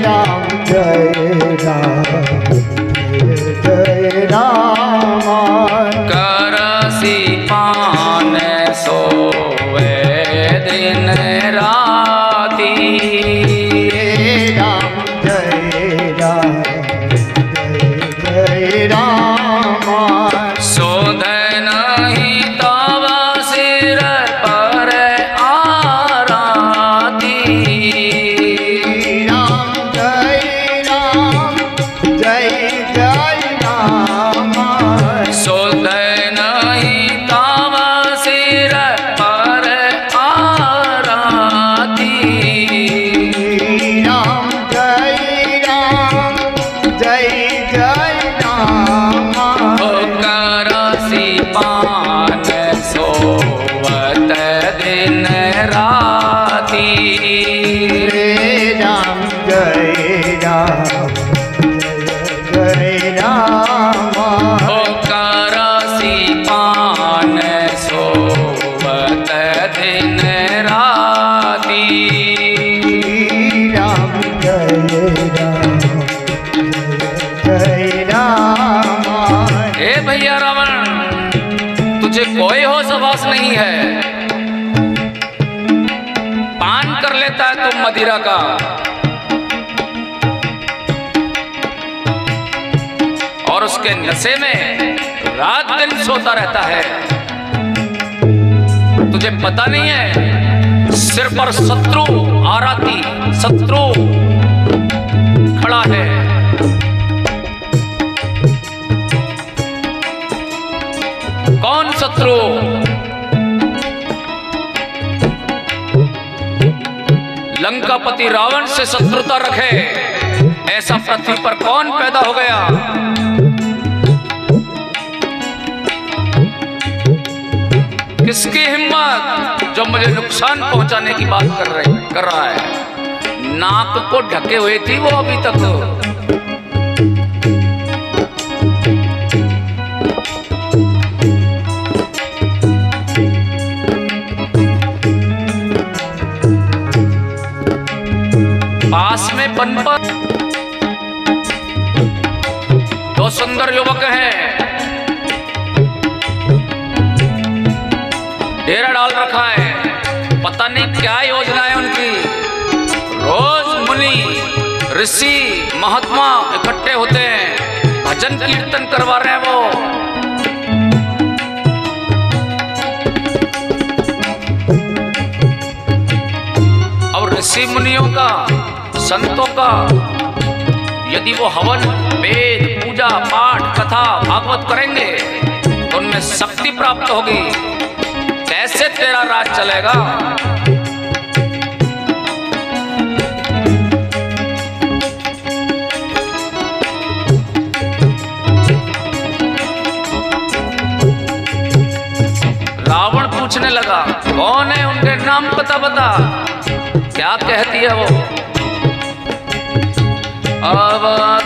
राम जय राम जय राम करसी पान सोवे दिन राती। राम जय राम शोध नहीं तव सिर पर आराती। शोध नहीं तव सिर पर आराती। करसी पान सोवत दिन राती। राम जय राम करसी पान सोवत दिन राती। राम जय राम हे भैया रावण, तुझे कोई होश हवास नहीं है। पान कर लेता है तुम मदिरा का, और उसके नशे में रात दिन सोता रहता है। तुझे पता नहीं है सिर पर शत्रु आराती शत्रु खड़ा है। कौन शत्रु? लंकापति रावण से शत्रुता रखे ऐसा पृथ्वी पर कौन पैदा हो गया? किसकी हिम्मत जो मुझे नुकसान पहुंचाने की बात कर रहा है? नाक को ढके हुए थी वो अभी तक। पास में वन पर दो सुंदर युवक हैं, डेरा डाल रखा है। पता नहीं क्या योजना है उनकी। रोज मुनि ऋषि महात्मा इकट्ठे होते हैं, भजन कीर्तन करवा रहे हैं वो। और ऋषि मुनियों का संतों का यदि वो हवन वेद पूजा पाठ कथा भागवत करेंगे तो उनमें शक्ति प्राप्त होगी। कैसे तेरा राज चलेगा? रावण पूछने लगा कौन है, उनके नाम पता बता। क्या कहती है वो?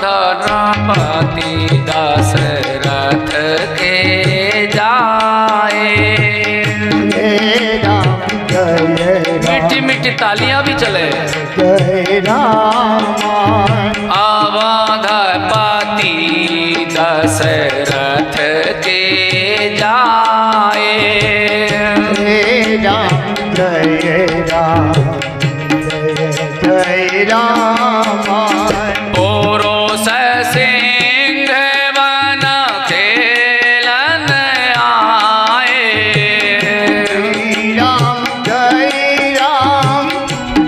अवधरापति दशरथ के जाए। मीठी मीठी तालियां भी चले। अवधपति दशरथ के जाए। जय राम पुरुष सिंह वन खेलन आए। राम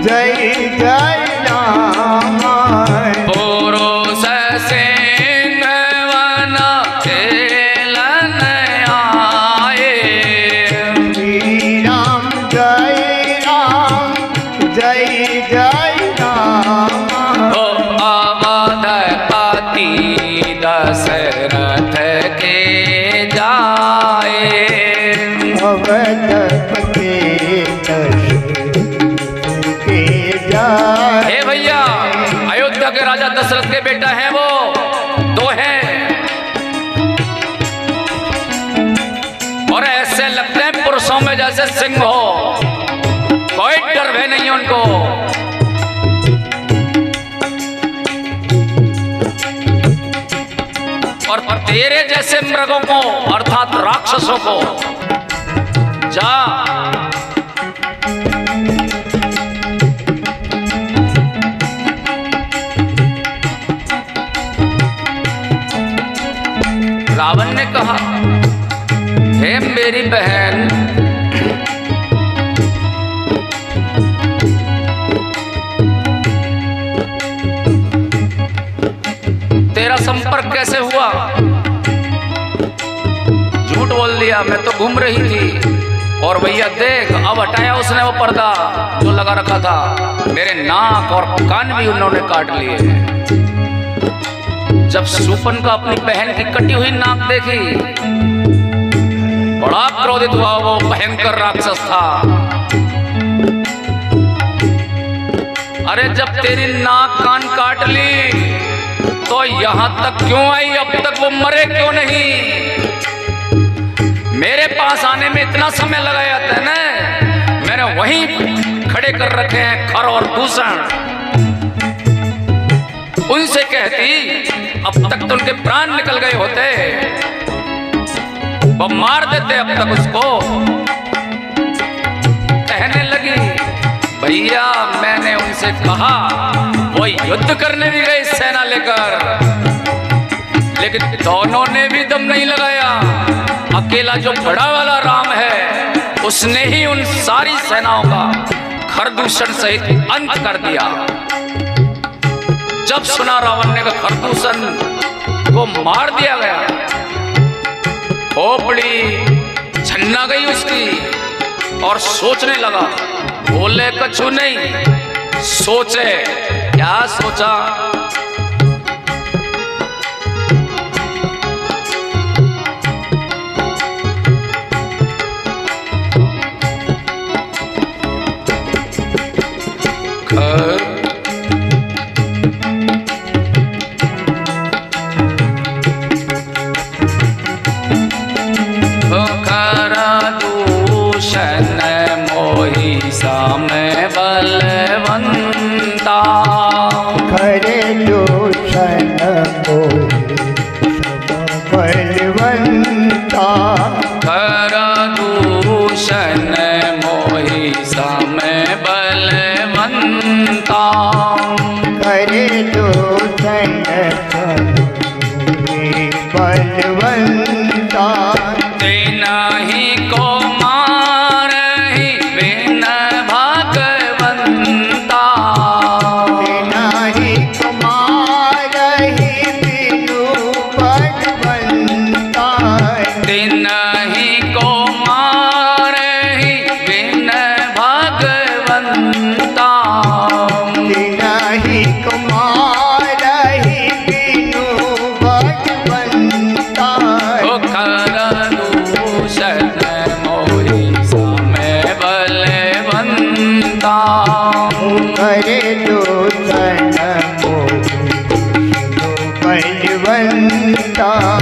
जय राम पुरुष सिंह वन खेलन आए। राम जय राम अवधपति दशरथ के जाए। हे भैया, अयोध्या के राजा दशरथ के बेटा है वो, दो हैं। और ऐसे लगते हैं वृक्षों में जैसे सिंह हो, कोई डर भय नहीं उनको। और तेरे जैसे मृगों को अर्थात राक्षसों को जा रावण ने कहा, हे मेरी बहन, तेरा संपर्क कैसे हुआ? झूठ बोल दिया, मैं तो घूम रही थी। और भैया देख, अब हटाया उसने वो पर्दा जो लगा रखा था, मेरे नाक और कान भी उन्होंने काट लिए। जब शूर्पणखा का अपनी बहन की कटी हुई नाक देखी, बड़ा क्रोधित हुआ। वो भयंकर राक्षस था। अरे जब तेरी नाक कान काट ली तो यहां तक क्यों आई? अब तक वो मरे क्यों नहीं? मेरे पास आने में इतना समय लगाया था ना, मैंने वहीं खड़े कर रखे हैं खर और दूषण। उनसे कहती, अब तक तो उनके प्राण निकल गए होते, वो मार देते अब तक उसको। कहने लगी, भैया मैंने उनसे कहा, वो युद्ध करने भी गए सेना लेकर, लेकिन दोनों ने भी दम नहीं लगाया। अकेला जो बड़ा वाला राम है, उसने ही उन सारी सेनाओं का खरदूषण सहित अंत कर दिया। जब सुना रावण ने खरदूषण को मार दिया गया, खोपड़ी छन्ना गई उसकी और सोचने लगा। बोले कछु नहीं, सोचे। क्या सोचा?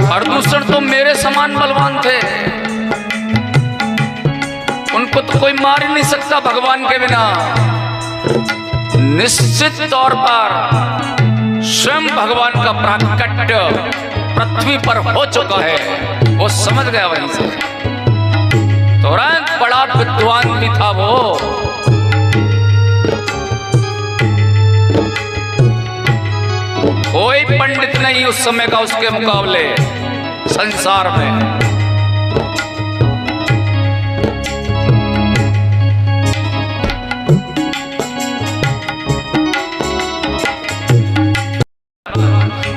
खरदूषण तो मेरे समान बलवान थे, उनको तो कोई मार ही नहीं सकता भगवान के बिना। निश्चित तौर पर स्वयं भगवान का प्राकट्य पृथ्वी पर हो चुका है, वो समझ गया वहीं से। तुरंत बड़ा विद्वान भी था वो। कोई पंडित नहीं उस समय का उसके मुकाबले संसार में।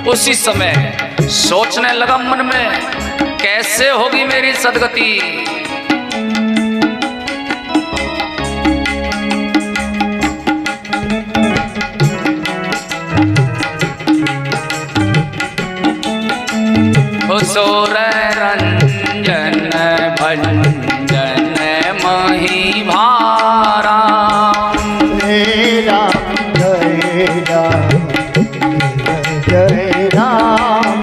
उसी समय सोचने लगा मन में, कैसे होगी मेरी सदगति। सोर रंजन भंजन मही भारा, जय राम।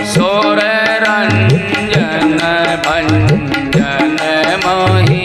सोर रंजन भंजन मही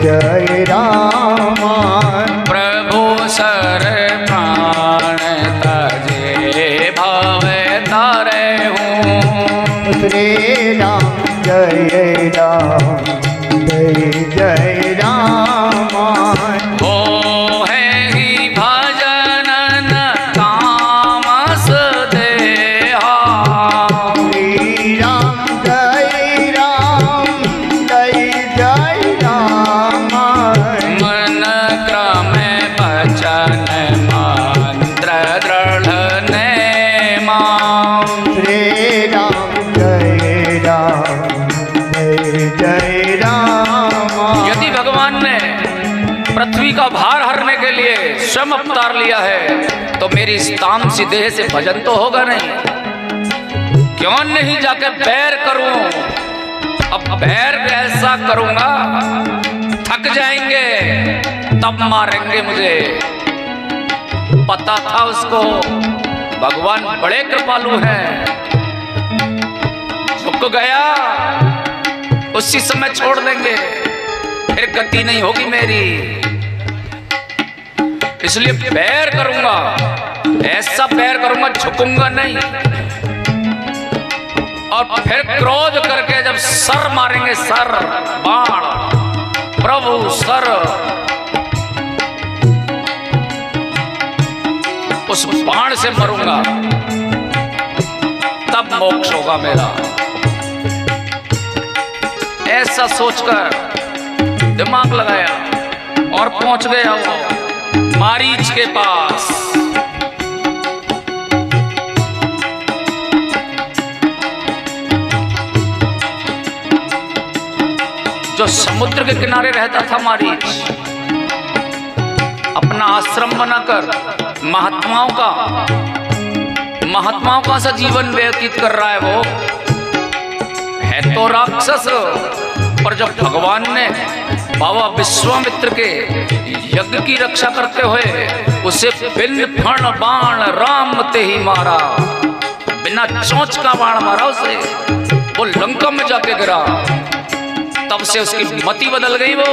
जय राम प्रभु सर प्राण तजे भव तारे हूँ। श्री राम जय जय राम हो है ही भजन न तामस देहा। श्री राम जय जय राम मन क्रम वचन मंत्र दृढ़ नेमा। श्री राम जय राम। यदि भगवान ने पृथ्वी का भार हरने के लिए स्वयं अवतार लिया है तो मेरी इस तामसी देह से भजन तो होगा नहीं। क्यों नहीं जाके बैर करूं? अब बैर ऐसा करूंगा थक जाएंगे तब मारेंगे मुझे। पता था उसको भगवान बड़े कृपालु हैं। झुक गया उसी समय छोड़ देंगे, फिर गति नहीं होगी मेरी। इसलिए बैर करूंगा, ऐसा बैर करूंगा झुकूंगा नहीं। और फिर क्रोध करके जब सर मारेंगे, सर बाण, प्रभु सर, उस बाण से मरूंगा तब मोक्ष होगा मेरा। ऐसा सोचकर दिमाग लगाया और पहुंच गया वो मारीच के पास। जो समुद्र के किनारे रहता था मारीच, अपना आश्रम बनाकर महात्माओं का सा जीवन व्यतीत कर रहा है। वो है तो राक्षस, पर जब भगवान ने बाबा विश्वामित्र के यज्ञ की रक्षा करते हुए उसे बिन फण बाण राम ते ही मारा, बिना चोंच का बाण मारा उसे, वो लंका में जाके गिरा। तब से उसकी मति बदल गई। वो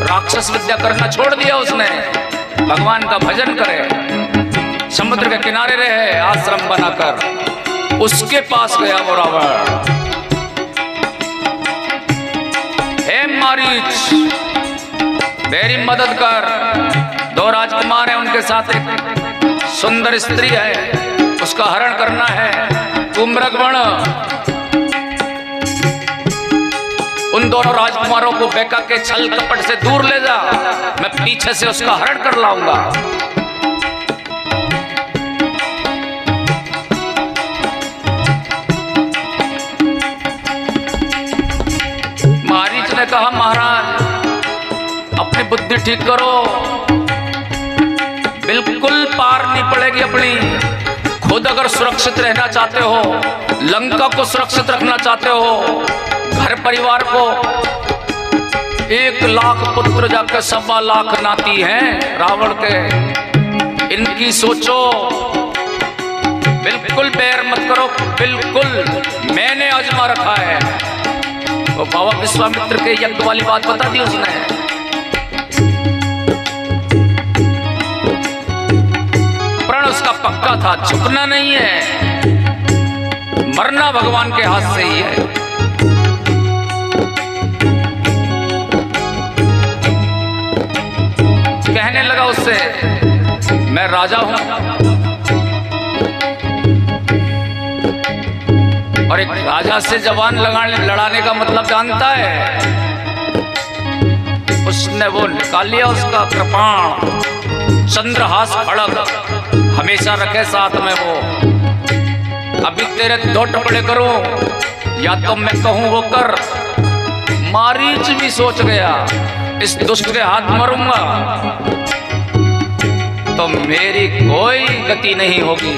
राक्षस विद्या करना छोड़ दिया उसने, भगवान का भजन करे, समुद्र के किनारे रहे आश्रम बनाकर। उसके पास गया वो रावण। हे मारीच, मेरी मदद कर। 2 राजकुमार हैं, उनके साथ एक सुंदर स्त्री है, उसका हरण करना है। तू मृगवण उन दोनों राजकुमारों को बेका के छल कपट से दूर ले जा, मैं पीछे से उसका हरण कर लाऊंगा। मारीच ने कहा, महाराज अपनी बुद्धि ठीक करो, बिल्कुल पार नहीं पड़ेगी अपनी। खुद अगर सुरक्षित रहना चाहते हो, लंका को सुरक्षित रखना चाहते हो, घर परिवार को, 1 लाख पुत्र जाकर 1.25 लाख नाती हैं रावण के, इनकी सोचो। बिल्कुल बैर मत करो, बिल्कुल मैंने आजमा रखा है। तो बाबा विश्वामित्र के यज्ञ वाली बात बता दी उसने। प्रण उसका पक्का था, झुकना नहीं है, मरना भगवान के हाथ से ही है। कहने लगा उससे, मैं राजा हूं और एक राजा से जवान लड़ाने का मतलब जानता है। उसने वो निकाल लिया उसका कृपाण, चंद्रहास खड़ग हमेशा रखे साथ में वो। अभी तेरे 2 टुकड़े करूं, या तो मैं कहूं वो कर। मारीच भी सोच गया, इस दुष्ट के हाथ मरूंगा तो मेरी कोई गति नहीं होगी।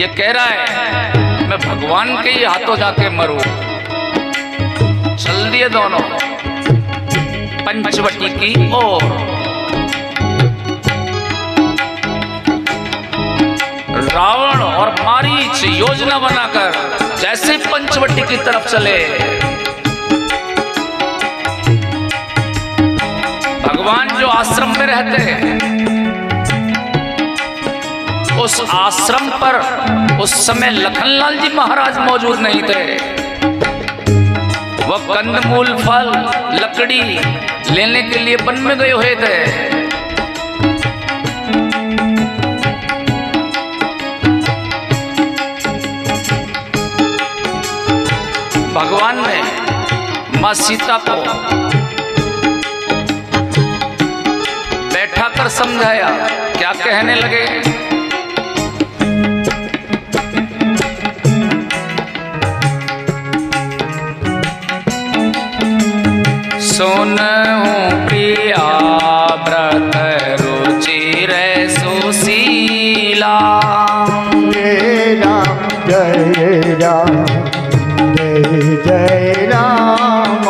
ये कह रहा है मैं भगवान के ही हाथों जाके मरूं। चल दिए दोनों पंचवटी की ओर। रावण और मारीच योजना बनाकर जैसे पंचवटी की तरफ चले, आश्रम में रहते, उस आश्रम पर उस समय लखनलाल जी महाराज मौजूद नहीं थे। वह कंदमूल, फल, लकड़ी लेने के लिए वन में गए हुए थे। भगवान ने मां सीता को बैठा कर समझाया। क्या कहने लगे? सुनहु प्रिया व्रत रुचिर सुशीला। जय राम जय राम जय जय राम।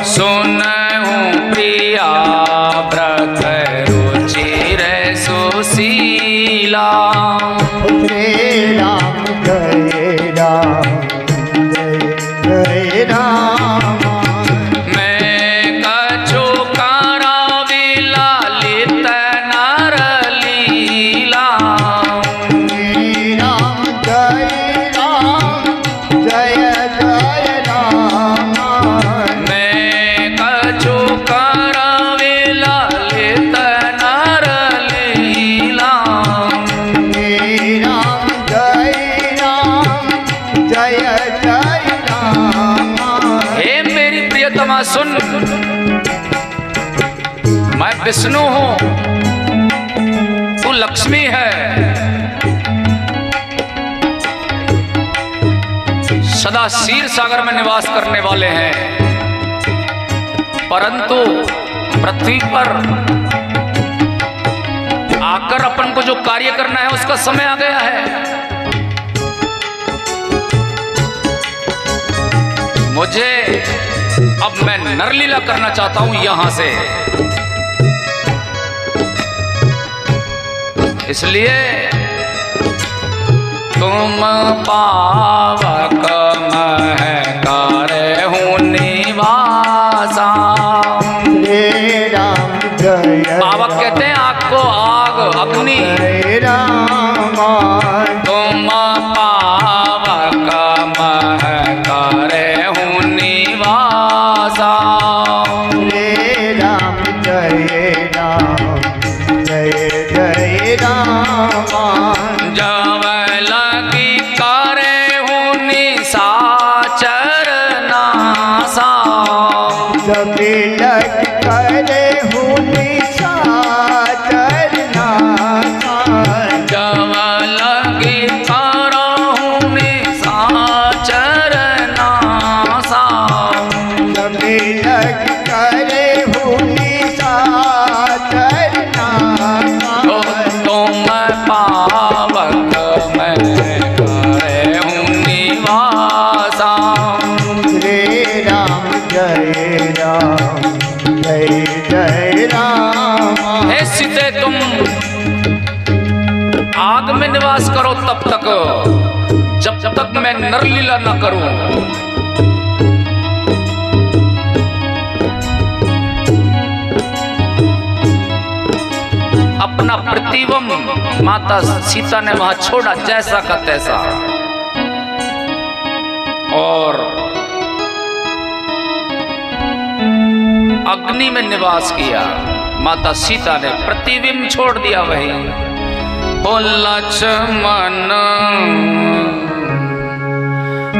सुनहु प्रिया व्रत रुचिर सुशीला। जय राम जय राम जय जय राम। सुन, मैं विष्णु हूं, तू लक्ष्मी है। सदा क्षीर सागर में निवास करने वाले हैं, परंतु पृथ्वी पर आकर अपन को जो कार्य करना है उसका समय आ गया है। मुझे अब मैं नरलीला करना चाहता हूं यहां से, इसलिए तुम पावक महकार हूं निवासा। पावक कहते हैं आग को, आग अग्नि। तुम पावक महकार हूं निवासा। जय राम जय राम जय जय राम। जब लगी करे हूं निशाचर नासा। जब लग करे हूं निशाचर नासा। जब लगी करो हूं निशाचर नासा। जब लग करे हूं निशाचर नासा। तुम पावक मैं करे हूं निवासा। श्री राम जय राम जय जय राम। हे सीते, तुम आग में निवास करो तब तक, जब तक मैं नरलीला न करूं। अपना प्रतिबिंब माता सीता ने वहां छोड़ा, जैसा का तैसा, और अग्नि में निवास किया। माता सीता ने प्रतिबिंब छोड़ दिया वही। ओ लक्ष्मण,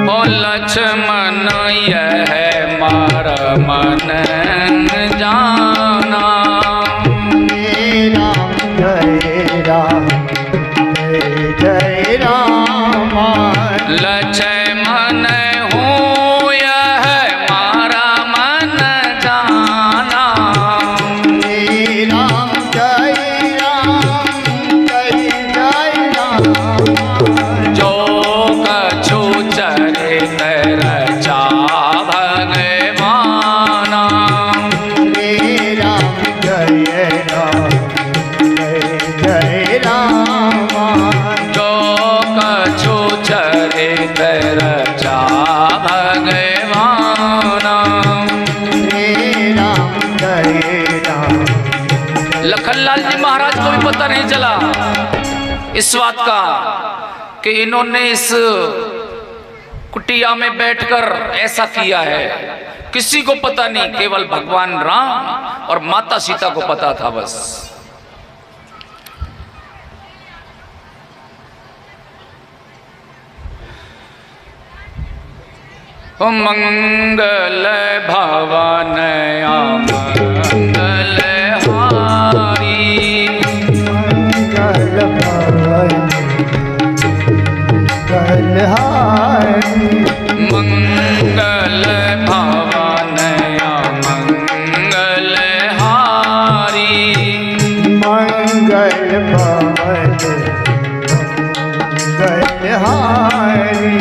ओ लक्ष्मण, यह मारा मन जाना। जय राम जय जय राम। लक्ष्मण हूँ यह मारा मन जाना। जय राम जय जय राम। जो कछु चरित रचा भगवाना। जय राम जय राम जय राम। जो कछु चरित रचा भगवाना। जय राम जय राम लखनलाल जी महाराज को भी पता नहीं चला इस बात का कि इन्होंने इस कुटिया में बैठकर ऐसा किया है। किसी को पता नहीं, केवल भगवान राम और माता सीता को पता था बस। मंगल भवन मंगल हारी, मंगल भवन मंगल भवन मंगल हारी, मंगल भवन मंगल हारी,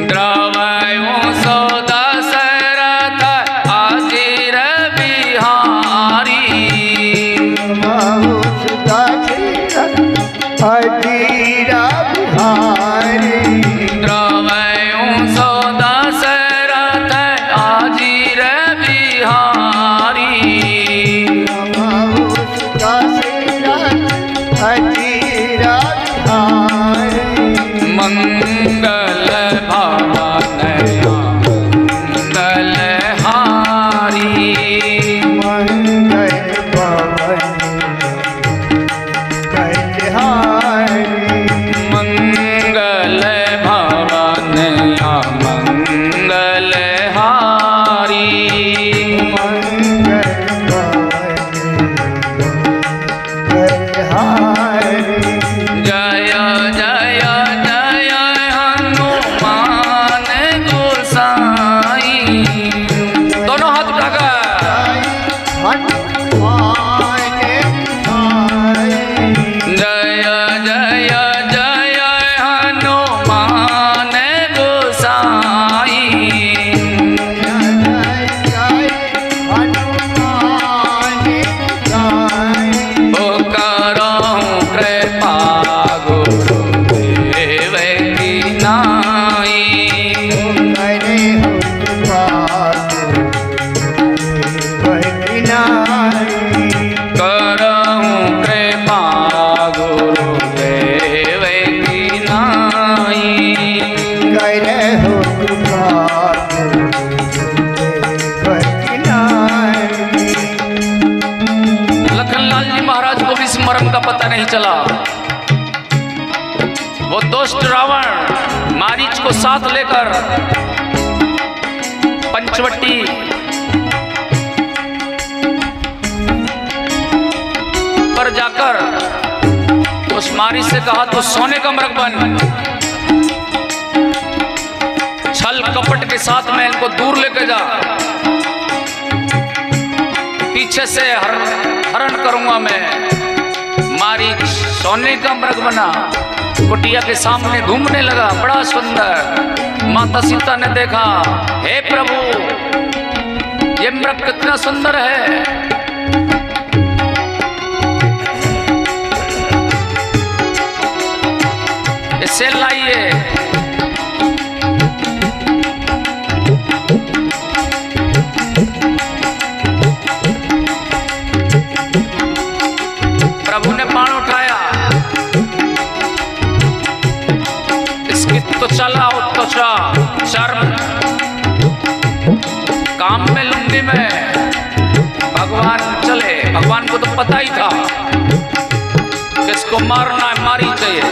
द्रवयो सो दशरथ अजीर बिहारी, अजीर बिहारी, द्रवयो सो दशरथ अजीर बिहारी, अजीर बिहारी, मंगल भवन मंगल हारी, मंगल भवन मंगल भवन मंगल हारी, जय जय जय हनुमान गोसाई। दोनों हाथ उठाकर जय जय जय हनुमान गोसाई, ओ करहु कृपा गुरुदेव की नाई, करहु कृपा गुरुदेव की नाई, लखनलाल जी महाराज को भी इस मर्म का पता नहीं चला। वो दुष्ट रावण मारीच को साथ लेकर पंचवटी पर जाकर उस मारीच से कहा तो सोने का मृग बन, छल कपट के साथ में इनको दूर लेके जा, पीछे से हरण करूंगा मैं। मारीच सोने का मृग बना, कुटिया के सामने घूमने लगा, बड़ा सुंदर। माता सीता ने देखा, हे प्रभु ये मृग कितना सुंदर है। इसे लाइए। प्रभु ने बाण उठाया, इसकी त्वचा त्वचा चर्म काम में लुंगी में भगवान चले। भगवान को तो पता ही था किसको मारना है, मारी चाहिए।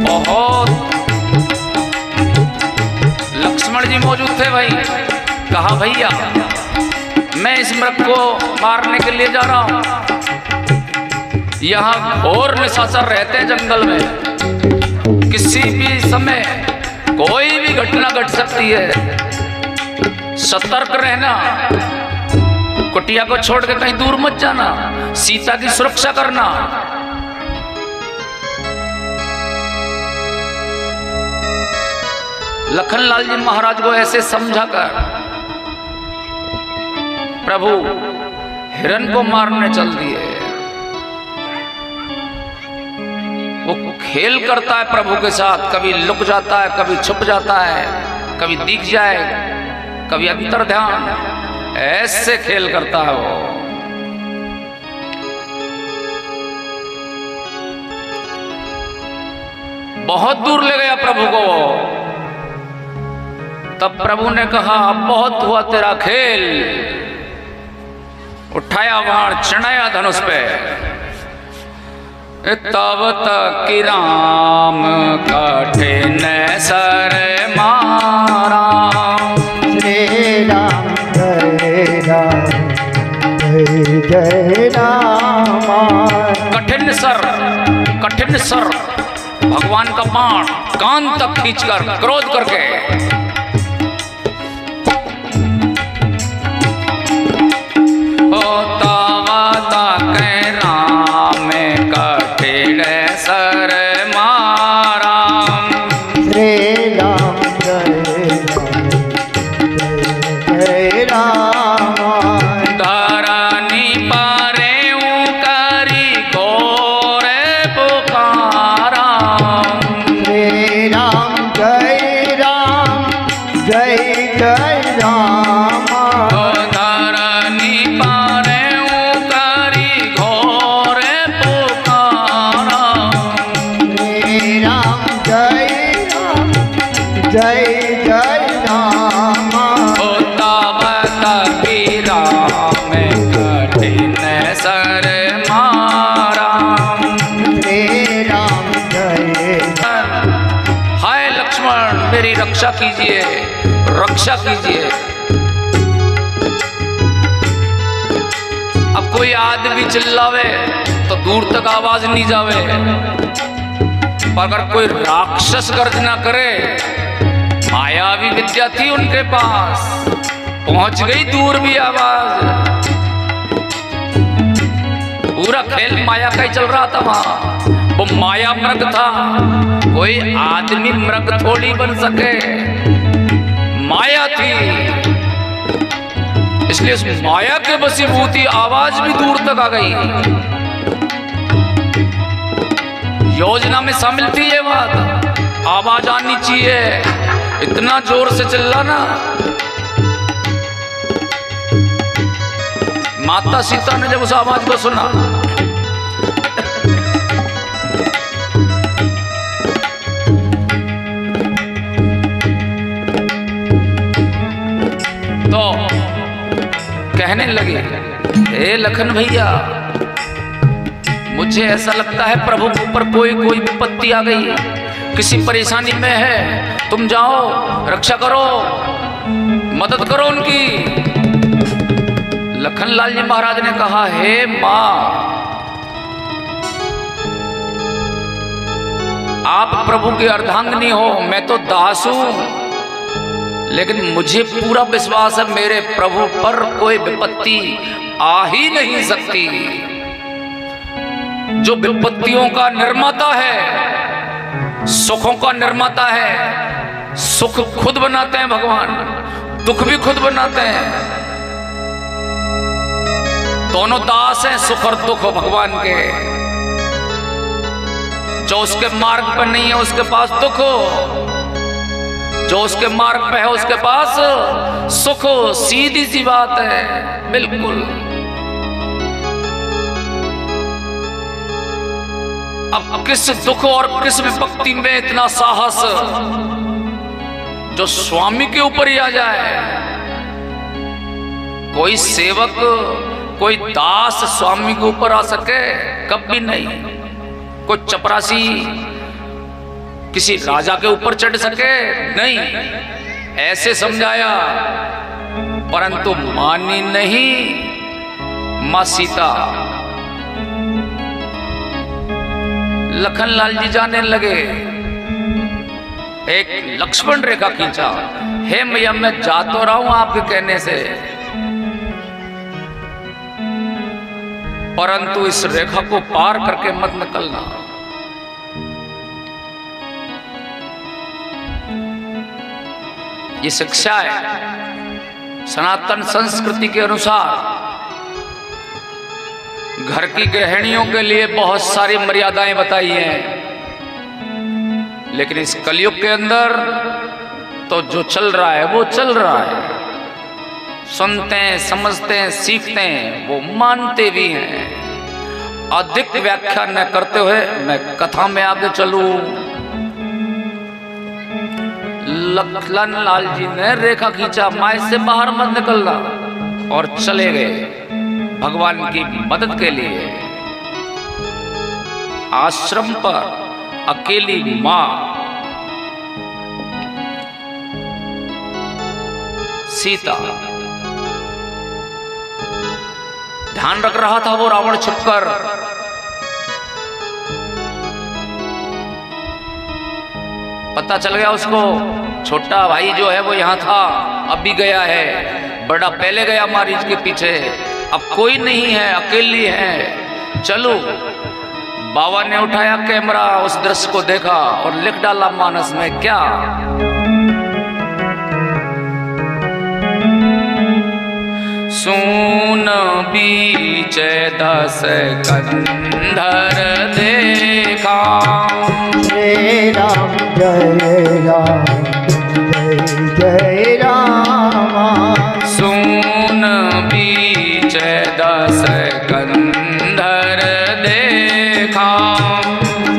बहुत लक्ष्मण जी मौजूद थे भाई। कहा भैया मैं इस मृग को मारने के लिए जा रहा हूं, यहाँ घोर निशाचर रहते हैं जंगल में, किसी भी समय कोई भी घटना घट सकती है, सतर्क रहना, कुटिया को छोड़ के कहीं दूर मत जाना, सीता की सुरक्षा करना। लखनलाल जी महाराज को ऐसे समझाकर प्रभु हिरण को मारने चल दिए। वो खेल करता है प्रभु के साथ, कभी लुक जाता है, कभी छुप जाता है, कभी दिख जाए, कभी अंतर ध्यान, ऐसे खेल करता है वो। बहुत दूर ले गया प्रभु को। तब प्रभु ने कहा अब बहुत हुआ तेरा खेल, उठाया बाण, चढ़ाया धनुष पे। तब तक कि राम कठिन सर मारा। श्री राम जय राम जय जय राम। कठिन सर भगवान का बाण कान तक खींचकर क्रोध करके सर मारा। श्री राम जय जय राम। धरनी पारे करी घोर पुकारा। श्री राम जय जय राम। धरनी पारे करी घोर पुकारा। जय जय राम। तब की राम कठिन सर मारा। श्री राम जय। हाय लक्ष्मण मेरी रक्षा कीजिए, रक्षा कीजिए। अब कोई आदमी चिल्लावे तो दूर तक आवाज नहीं जावे, पर अगर कोई राक्षस गर्जना करे, मायावी विद्या थी उनके पास, पहुंच गई दूर भी आवाज। पूरा खेल माया का ही चल रहा था वहां। वो माया मृग था, कोई आदमी मृग थोड़ी बन सके, माया थी। इसलिए उस माया के वशीभूति आवाज भी दूर तक आ गई। योजना में शामिल थी ये बात, आवाज आनी चाहिए। इतना जोर से चिल्लाना। माता सीता ने जब उस आवाज को सुना तो कहने लगे, हे लखन भैया, मुझे ऐसा लगता है प्रभु के ऊपर कोई विपत्ति आ गई, किसी परेशानी में है। तुम जाओ, रक्षा करो, मदद करो उनकी। लखनलाल जी महाराज ने कहा, हे मां, आप प्रभु की अर्धांगिनी हो, मैं तो दास हूं, लेकिन मुझे पूरा विश्वास है मेरे प्रभु पर कोई विपत्ति आ ही नहीं सकती। जो विपत्तियों का निर्माता है, सुखों का निर्माता है। सुख खुद बनाते हैं भगवान, दुख भी खुद बनाते हैं। दोनों दास हैं, सुख और दुख भगवान के। जो उसके मार्ग पर नहीं है उसके पास दुख हो, जो उसके मार्ग पे है उसके पास सुख हो। सीधी सी बात है, बिल्कुल। अब किस दुख और किस विपत्ति में इतना साहस जो स्वामी के ऊपर ही आ जाए। कोई सेवक, कोई दास स्वामी के ऊपर आ सके, कभी नहीं। कोई चपरासी किसी राजा के ऊपर चढ़ सके, नहीं। ऐसे समझाया, परंतु मानी नहीं मां सीता। लखनलाल जी जाने लगे, एक लक्ष्मण रेखा खींचा, हे मैया मैं जा तो रहा हूं आपके कहने से, परंतु इस रेखा को पार करके मत निकलना। ये शिक्षा है सनातन संस्कृति के अनुसार। घर की गृहिणियों के लिए बहुत सारी मर्यादाएं बताई हैं, लेकिन इस कलयुग के अंदर तो जो चल रहा है वो चल रहा है। सुनते हैं, समझते हैं, सीखते हैं, वो मानते भी हैं। अधिक व्याख्या न करते हुए मैं कथा में आगे चलूं। लखन लाल जी ने रेखा खींचा, माँ से बाहर मत निकलना, और चले गए भगवान की मदद के लिए। आश्रम पर अकेली मां सीता ध्यान रख रहा था। वो रावण छुपकर पता चल गया उसको, छोटा भाई जो है वो यहां था, अभी गया है, बड़ा पहले गया मारीच के पीछे, अब कोई नहीं है, अकेली है, चलो। बाबा ने उठाया कैमरा, उस दृश्य को देखा और लिख डाला मानस में, क्या? सून बीच 10 कंधर देखा, जय राम जय राम जय जय राम। सून बीच 10 कंधर देखा,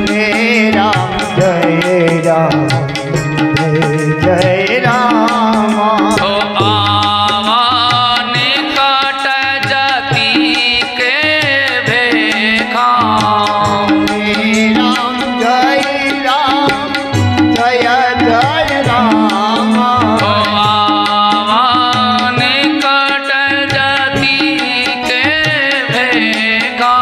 जय राम जय राम जय जय राम। तो आवा निकट जति के भेखा, जय राम जय राम जय जय राम। तो आवा निकट जति के भेखा,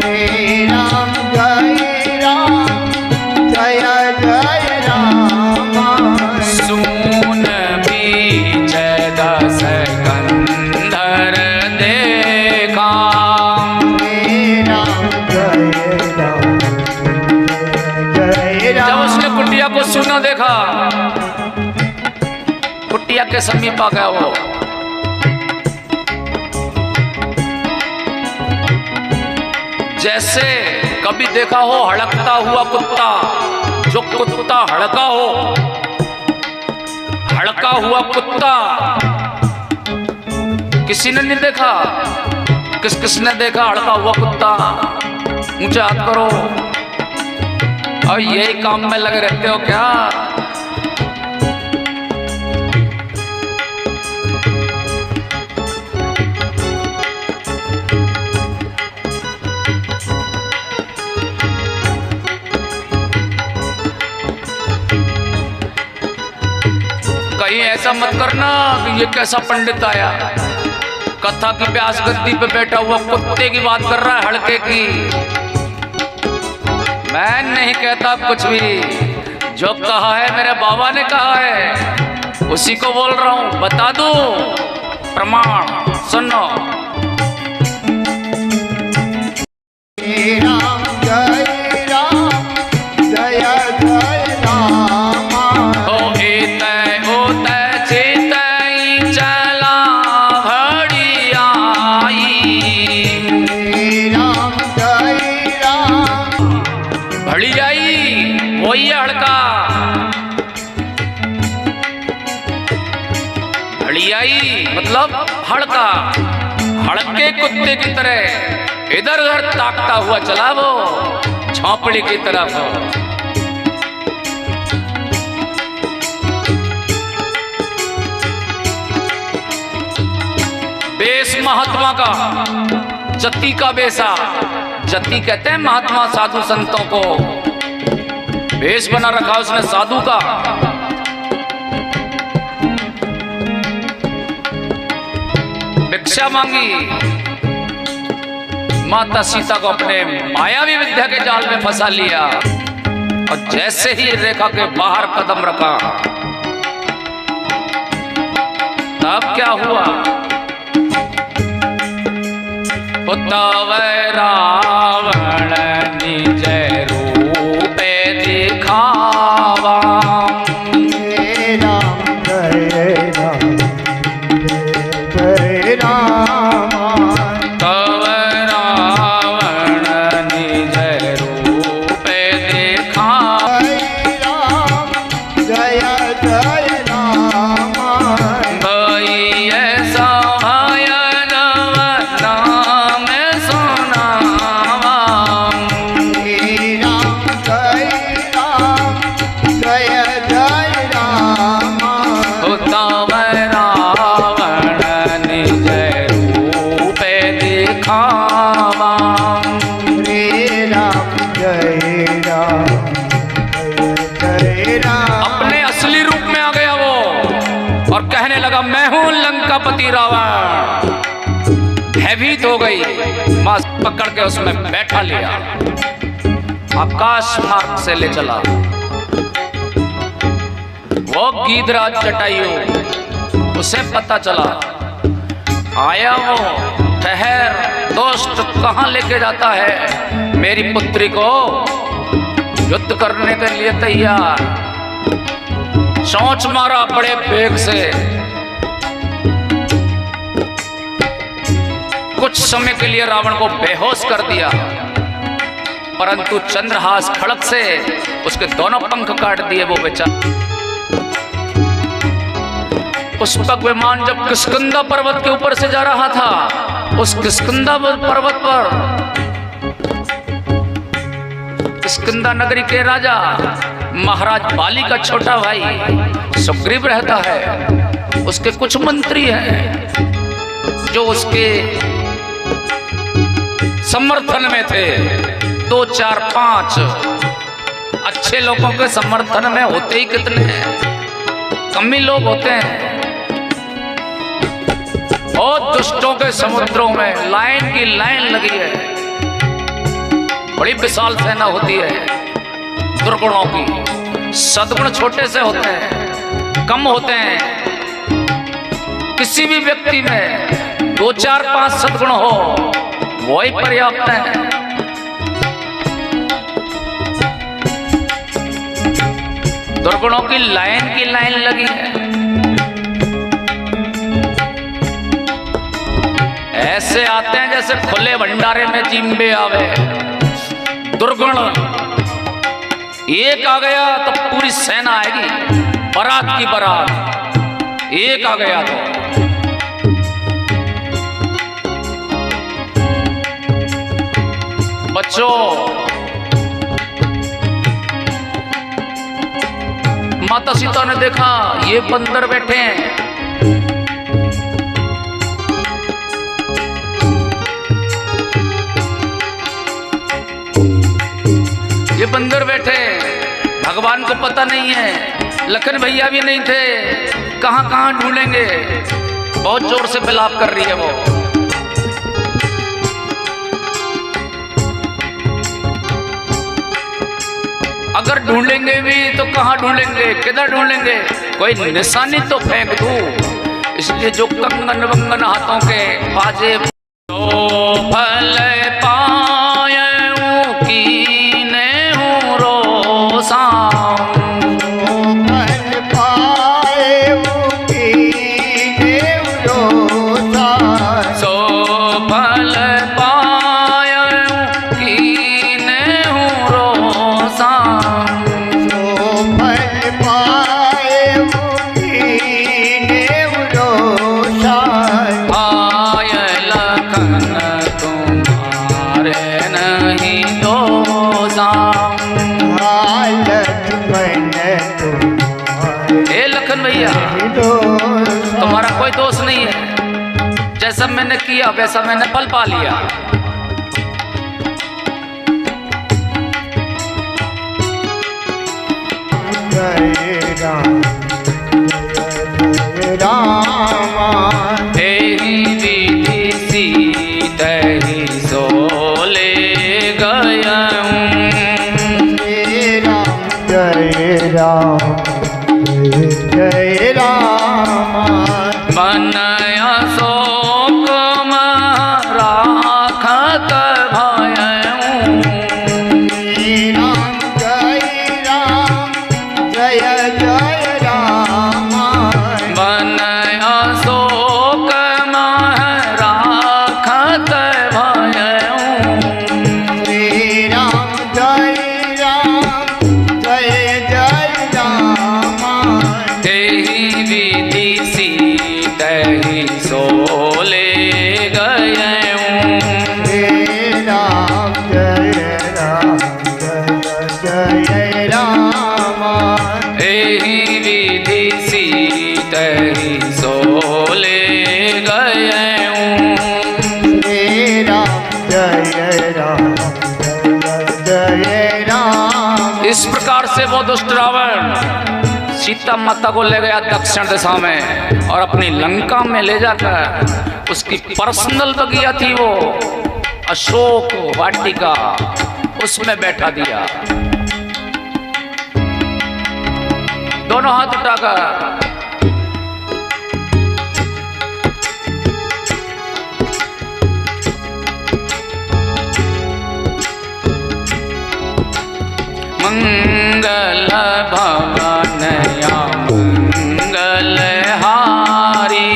जय राम जय राम जय जय राम। सून बीच 10 कंधर देखा। जय राम जय राम जय जब राम। उसने कुटिया को सुना देखा, कुटिया के समीप आ गया वो, जैसे कभी देखा हो हड़कता हुआ कुत्ता, जो कुत्ता हड़का हो, हड़का हुआ कुत्ता किसी ने नहीं देखा? किसने देखा हड़का हुआ कुत्ता? ऊंचा हाथ करो। और यही काम में लगे रहते हो क्या? कहीं ऐसा मत करना कि ये कैसा पंडित आया, कथा की प्यास गद्दी पे बैठा हुआ कुत्ते की बात कर रहा है, हड़के की। मैं नहीं कहता कुछ भी, जो कहा है मेरे बाबा ने कहा है उसी को बोल रहा हूं। बता दूं प्रमाण, सुनो। जय राम जय राम जय जय राम। ओ एतै ओतै चेतै चला घड़ी आई, जय राम जय राम। घड़ी आई वही है हड़का, घड़ी आई मतलब हड़का, हड़के कुत्ते की तरह इधर उधर ताकता हुआ चला वो झोंपड़ी की तरफ। बेस महात्मा का, जति का बेसा, जति कहते हैं महात्मा साधु संतों को। बेस बना रखा उसने साधु का। भिक्षा मांगी, माता सीता को अपने मायावी विद्या के जाल में फंसा लिया, और जैसे ही रेखा के बाहर कदम रखा, तब क्या हुआ? तब रावण निज रूप दिखावा, जय राम जय राम जय राम। तब रावण निज रूप दिखावा, जय राम जय जय राम। भई ऐसा भयानक नाम सुनावा, जय राम जय राम जय जय राम। और कहने लगा मैं हूं लंकापति रावण। भयभीत हो गई मां, पकड़ के उसमें बैठा लिया, आकाश मार्ग से ले चला। वो गीधराज जटायु, उसे पता चला, आया वो, ठहर दोस्त, कहां लेके जाता है मेरी पुत्री को? युद्ध करने के लिए तैयार। सोच मारा बड़े वेग से। कुछ समय के लिए रावण को बेहोश कर दिया, परंतु चंद्रहास खड़ग से उसके दोनों पंख काट दिए वो बेचारा। पुष्पक विमान जब किष्किंधा पर्वत के ऊपर से जा रहा था, उस किष्किंधा पर्वत पर किष्किंधा नगरी के राजा महाराज बाली का छोटा भाई सुग्रीव रहता है। उसके कुछ मंत्री हैं जो उसके समर्थन में थे। 2, 4, 5 अच्छे लोगों के समर्थन में होते ही कितने हैं, कम ही लोग होते हैं। और दुष्टों के समुद्रों में लाइन की लाइन लगी है, बड़ी विशाल सेना होती है दुर्गुणों की। सद्गुण छोटे से होते हैं, कम होते हैं। किसी भी व्यक्ति में 2, 4, 5 सद्गुण हो वही पर्याप्त है। दुर्गुणों की लाइन लगी है। ऐसे आते हैं जैसे खुले भंडारे में जिम्बे आवे। दुर्गुण एक आ गया तो पूरी सेना आएगी, बारात की बारात। एक आ गया तो बच्चों, माता सीता ने देखा ये बंदर बैठे हैं, ये बंदर बैठे, भगवान को पता नहीं है। लखन भैया भी नहीं थे, कहां कहां ढूंढेंगे। बहुत जोर से विलाप कर रही है वो। अगर ढूंढेंगे भी तो कहां ढूंढेंगे, किधर ढूंढेंगे? कोई निशानी तो फेंक दूं। इसलिए जो कंगन वंगन हाथों के बाजे, तो फल तुम्हारा कोई दोष नहीं है। जैसा मैंने किया वैसा मैंने फल पा लिया। जय राम जय राम, तेरी विधि सीधे सोले गया। जय राम जय राम जय राम, बनया शोक राखत भयऊ। राम जय जय राम, बनया शोक राखत भयऊ। श्री राम जय जय राम, तेहि विधि सीधहि सोले गयऊँ। श्री राम जय जय राम, एहि विधि सीधहि सोले गयऊँ। श्री राम जय जय राम। इस प्रकार से वो दुष्ट रावण सीता माता को ले गया दक्षिण दिशा में और अपनी लंका में ले जाकर उसकी पर्सनल बगिया थी वो अशोक वाटिका, उसमें बैठा दिया। दोनों हाथ उठाकर मंगल भवन या मंगल हारी,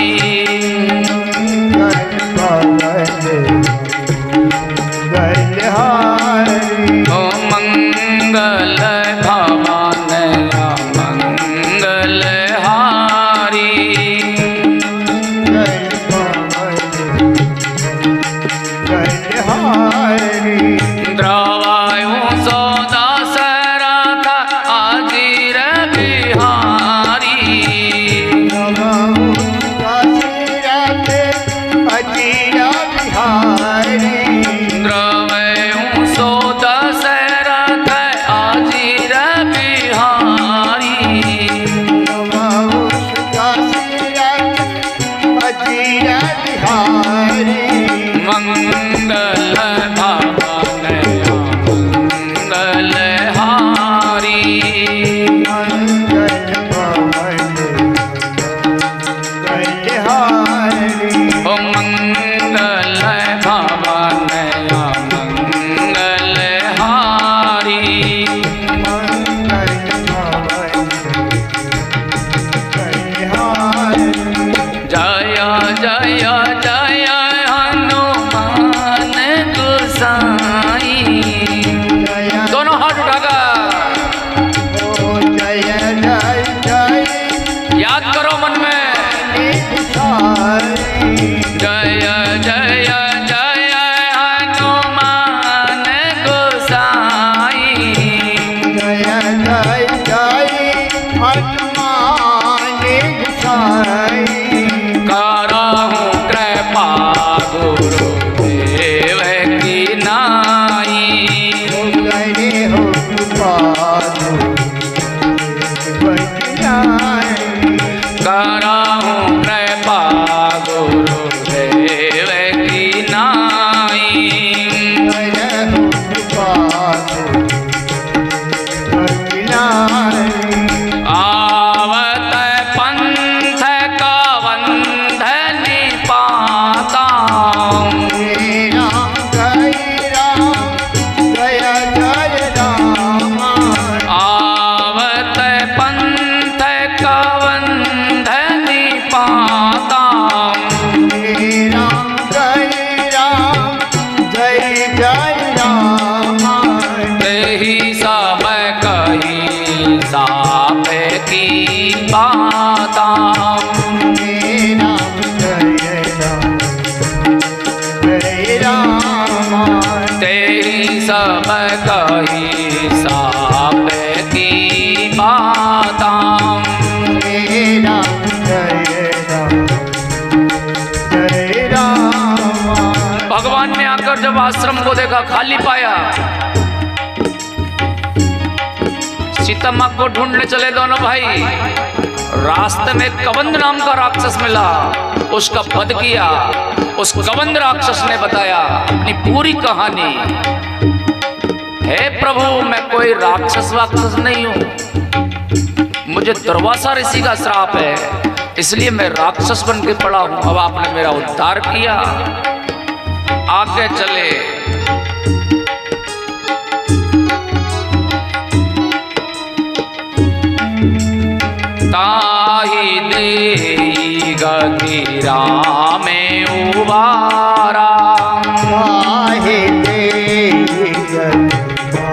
ओ मंगल भवन या मंगल हारी, द्रवायो सौदा भगवान ने आकर जब आश्रम को देखा खाली पाया, सीता माँ को ढूंढने चले दोनों भाई। रास्ते में कबंध नाम का राक्षस मिला, उसका वध किया। उस कबंध राक्षस ने बताया अपनी पूरी कहानी। हे प्रभु, मैं कोई राक्षस वाक्षस नहीं हूं, मुझे दुर्वासा ऋषि का श्राप है, इसलिए मैं राक्षस बन के पड़ा हूं। अब आपने मेरा उद्धार किया, आगे चले। ताहि देई गगिरा में उबारा, ताहि देई गगिरा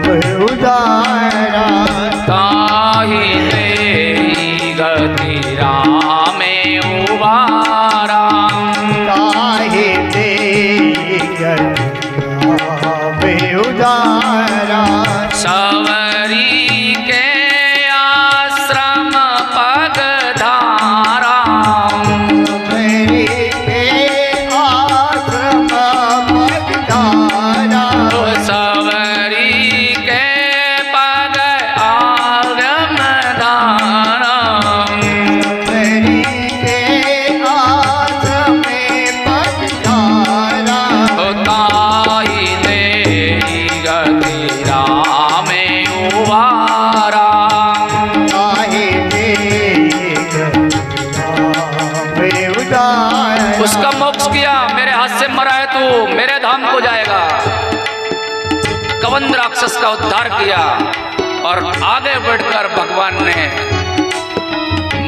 में उबारा, ताहि देई गगिरा में उबारा, ताहि देई गगिरा में उबारा। सवरी के आश्रम पग धारा, सवरी के तू मेरे धाम को जाएगा। कवंद राक्षस का उद्धार किया और आगे बढ़कर भगवान ने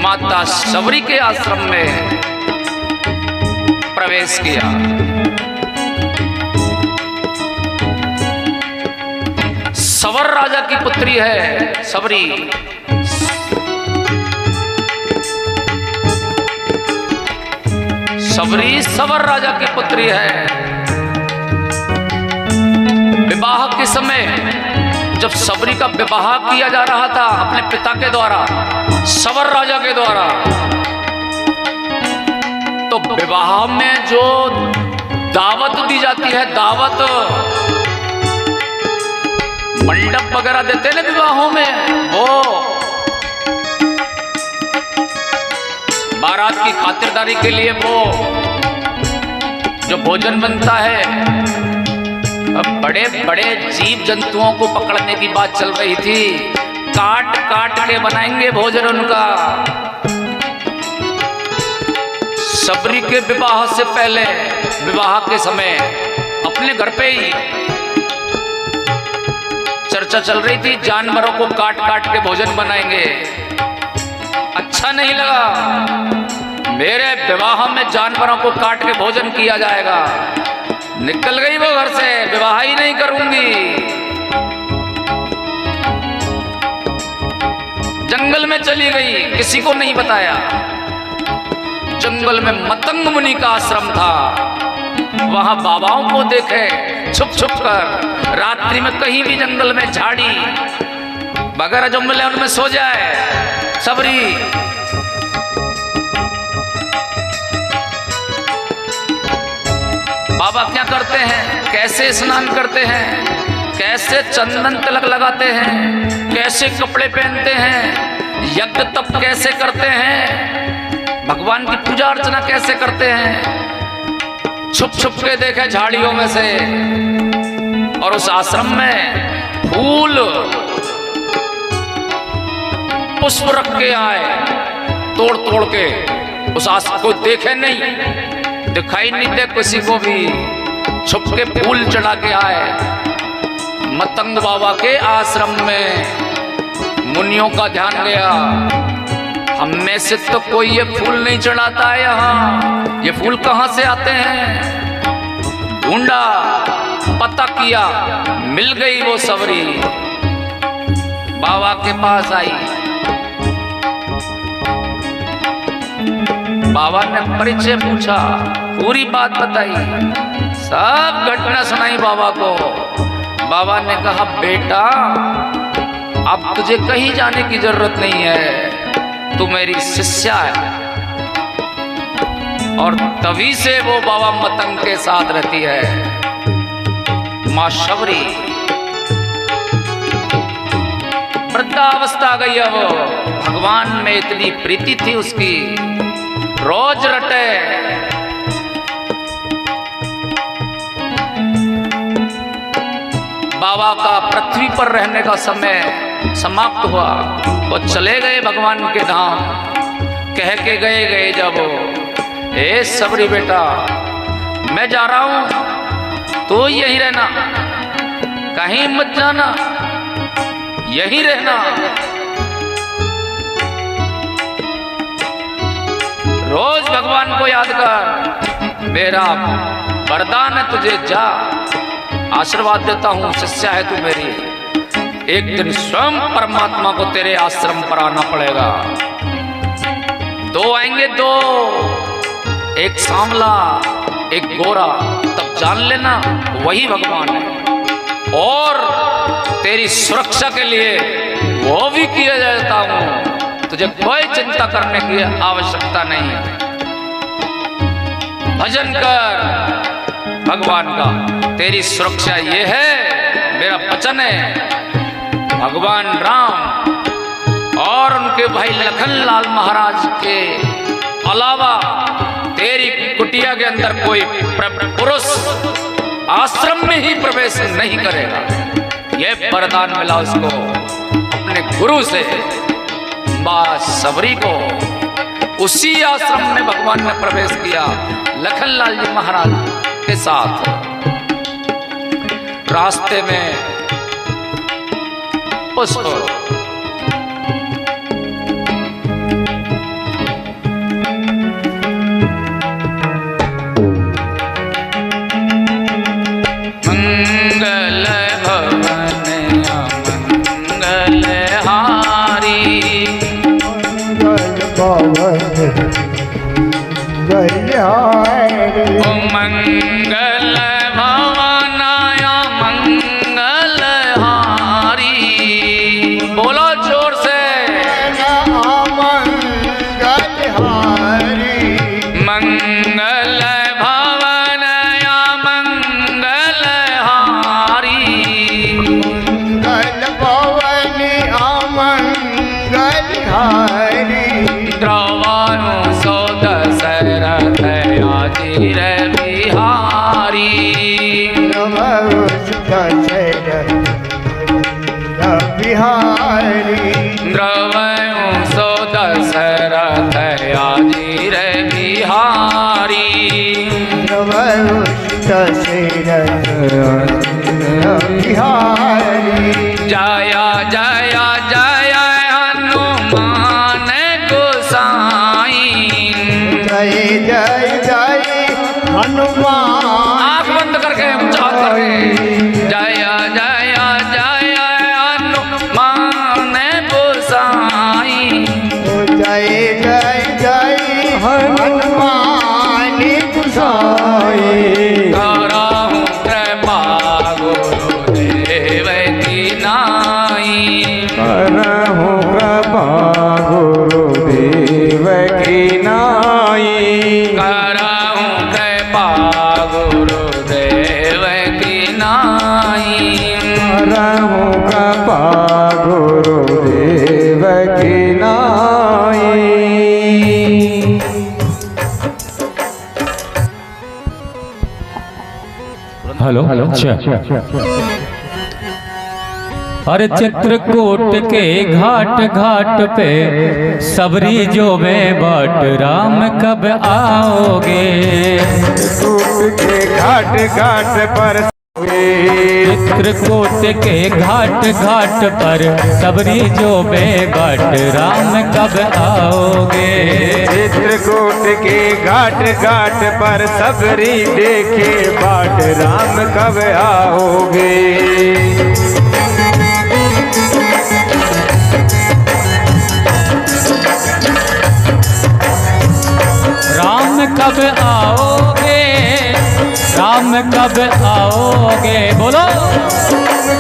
माता शबरी के आश्रम में प्रवेश किया। सवर राजा की पुत्री है शबरी। शबरी सवर राजा की पुत्री है। विवाह के समय जब शबरी का विवाह किया जा रहा था अपने पिता के द्वारा, सवर राजा के द्वारा, तो विवाह में जो दावत दी जाती है, दावत मंडप वगैरह देते ना विवाहों में, वो बारात की खातिरदारी के लिए वो जो भोजन बनता है, अब बड़े बड़े जीव जंतुओं को पकड़ने की बात चल रही थी। काट काट के बनाएंगे भोजन उनका। शबरी के विवाह से पहले, विवाह के समय अपने घर पे ही चर्चा चल रही थी, जानवरों को काट काट के भोजन बनाएंगे। अच्छा नहीं लगा, मेरे विवाह में जानवरों को काट के भोजन किया जाएगा। निकल गई वो घर से, विवाह ही नहीं करूंगी। जंगल में चली गई, किसी को नहीं बताया। जंगल में मतंग मुनि का आश्रम था, वहां बाबाओं को देखे छुप छुप कर, रात्रि में कहीं भी जंगल में झाड़ी वगैरह जो मिले उनमें सो जाए। शबरी बाबा क्या करते हैं, कैसे स्नान करते हैं, कैसे चंदन तिलक लगाते हैं, कैसे कपड़े पहनते हैं, यज्ञ तप कैसे करते हैं, भगवान की पूजा अर्चना कैसे करते हैं, छुप छुप के देखे झाड़ियों में से। और उस आश्रम में फूल पुष्प रख के आए, तोड़ तोड़ के। उस आश्रम को देखे नहीं, दिखाई नहीं दे किसी को भी, छुप के फूल चढ़ा के आए। मतंग बाबा के आश्रम में मुनियों का ध्यान गया, हम में से तो कोई ये फूल नहीं चढ़ाता है, यहाँ ये फूल कहाँ से आते हैं। ढूंढा, पता किया, मिल गई वो शबरी, बाबा के पास आई। बाबा ने परिचय पूछा, पूरी बात बताई, सब घटना सुनाई बाबा को। बाबा ने कहा, बेटा अब तुझे कहीं जाने की जरूरत नहीं है, तू मेरी शिष्या है। और तभी से वो बाबा मतंग के साथ रहती है। मां शबरी वृद्धावस्था आ गई, अब भगवान में इतनी प्रीति थी उसकी, रोज रटे। बाबा का पृथ्वी पर रहने का समय समाप्त हुआ, वो चले गए भगवान के धाम। कह के गए जब, ए शबरी बेटा मैं जा रहा हूं, तो यहीं रहना, कहीं मत जाना, यहीं रहना। रोज भगवान को याद कर, मेरा वरदान है तुझे, जा, आशीर्वाद देता हूं, शिष्या है तू मेरी। एक दिन स्वयं परमात्मा को तेरे आश्रम पर आना पड़ेगा। दो आएंगे, दो, एक सांवला एक गोरा, तब जान लेना वही भगवान है। और तेरी सुरक्षा के लिए वो भी किया जाता हूं, तुझे कोई चिंता करने की आवश्यकता नहीं। भजन कर भगवान का, तेरी सुरक्षा ये है, मेरा वचन है। भगवान राम और उनके भाई लखनलाल महाराज के अलावा तेरी कुटिया के अंदर कोई पुरुष आश्रम में ही प्रवेश नहीं करेगा। यह वरदान मिला उसको अपने गुरु से। मां शबरी को उसी आश्रम में भगवान ने प्रवेश किया। लखनलाल जी महाराज के साथ रास्ते में पुष्प मंगल भवन मंगल हारी मंगल भवनाया मंगल हारी। बोलो जोर से मंगल भवनाया मंगल हारी। द्रवानु सो दशरथ आदिर बिहारी। द्रवनु सो दशरथ आदिर बिहारी। जय जय जय हनुमान गोसाई। जय जय जय हनुमान। आँख बंद करके उच्चार करें। जय जय जय हनुमान गोसाई। जय जय जय हनुमान गोसाई। करहु कृपा गुरुदेव की नाई। करहु कृपा गुरुदेव की नाई। करहु कृपा गुरुदेव की नाई। करहु कृपा गुरुदेव की नाई। हेलो अच्छा। अरे चित्रकूट के घाट घाट पे सबरी जो में बाट राम कब आओगे। चित्रकूट के घाट घाट पर चित्रकूट के घाट घाट पर सबरी जो में बाट राम कब आओगे। चित्रकूट के घाट घाट पर सबरी देखे बाट राम कब आओगे। राम कब आओगे। राम कब आओगे। बोलो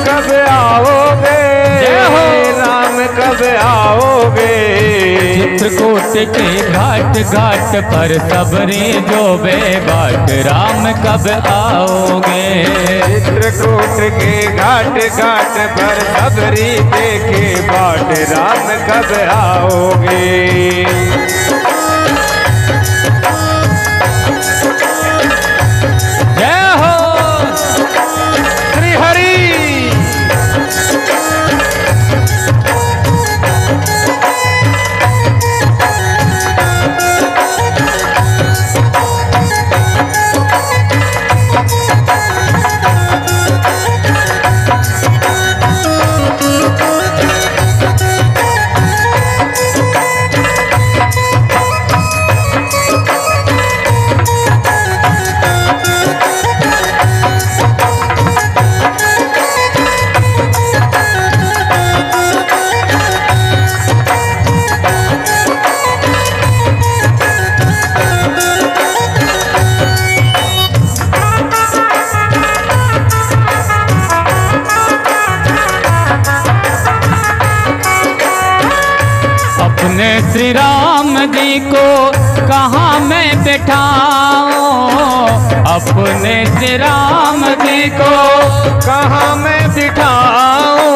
कब आओगे। जय हो। राम कब आओगे। चित्रकूट के घाट घाट पर सबरी जो बे बाट राम कब आओगे। चित्रकूट के घाट घाट पर सबरी देखे बाट राम कब आओगे। जय हो श्री हरि। अपने श्री राम जी को कहाँ मैं बिठाऊं। अपने श्री राम जी को कहाँ मैं बिठाऊं।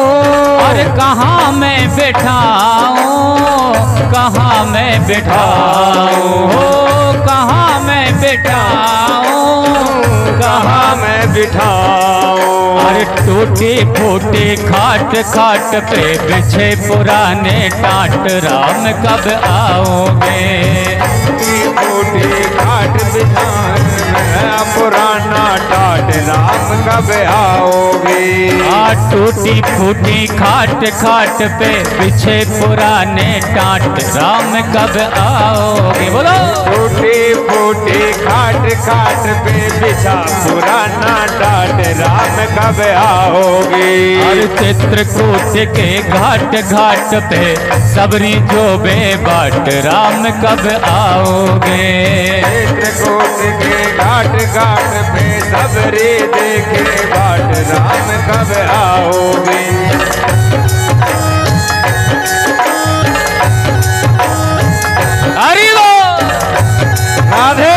और कहाँ मैं बिठाऊं। कहाँ मैं बिठाऊं। कहाँ मैं बिठाऊं। कहाँ मैं बिठाऊं। अरे टूटी फूटी खाट खाट पे बिछे पुराने टाट राम कब आओगे। टूटी फूटी खाट बिछाना पुराना टूटी फूटी खाट खाट पे पीछे पुराने टाट, राम कब आओगे? बोलो। टूटी फूटी खाट खाट पे बिछा पुराना टाट, राम कब आओगे? और चित्रकूट के घाट घाट पे सबरी जो बाट, राम कब आओगे? चित्रकूट के घाट घाट पे सबरी देखे बाट, राम कब आओगे? हरि बोल। राधे।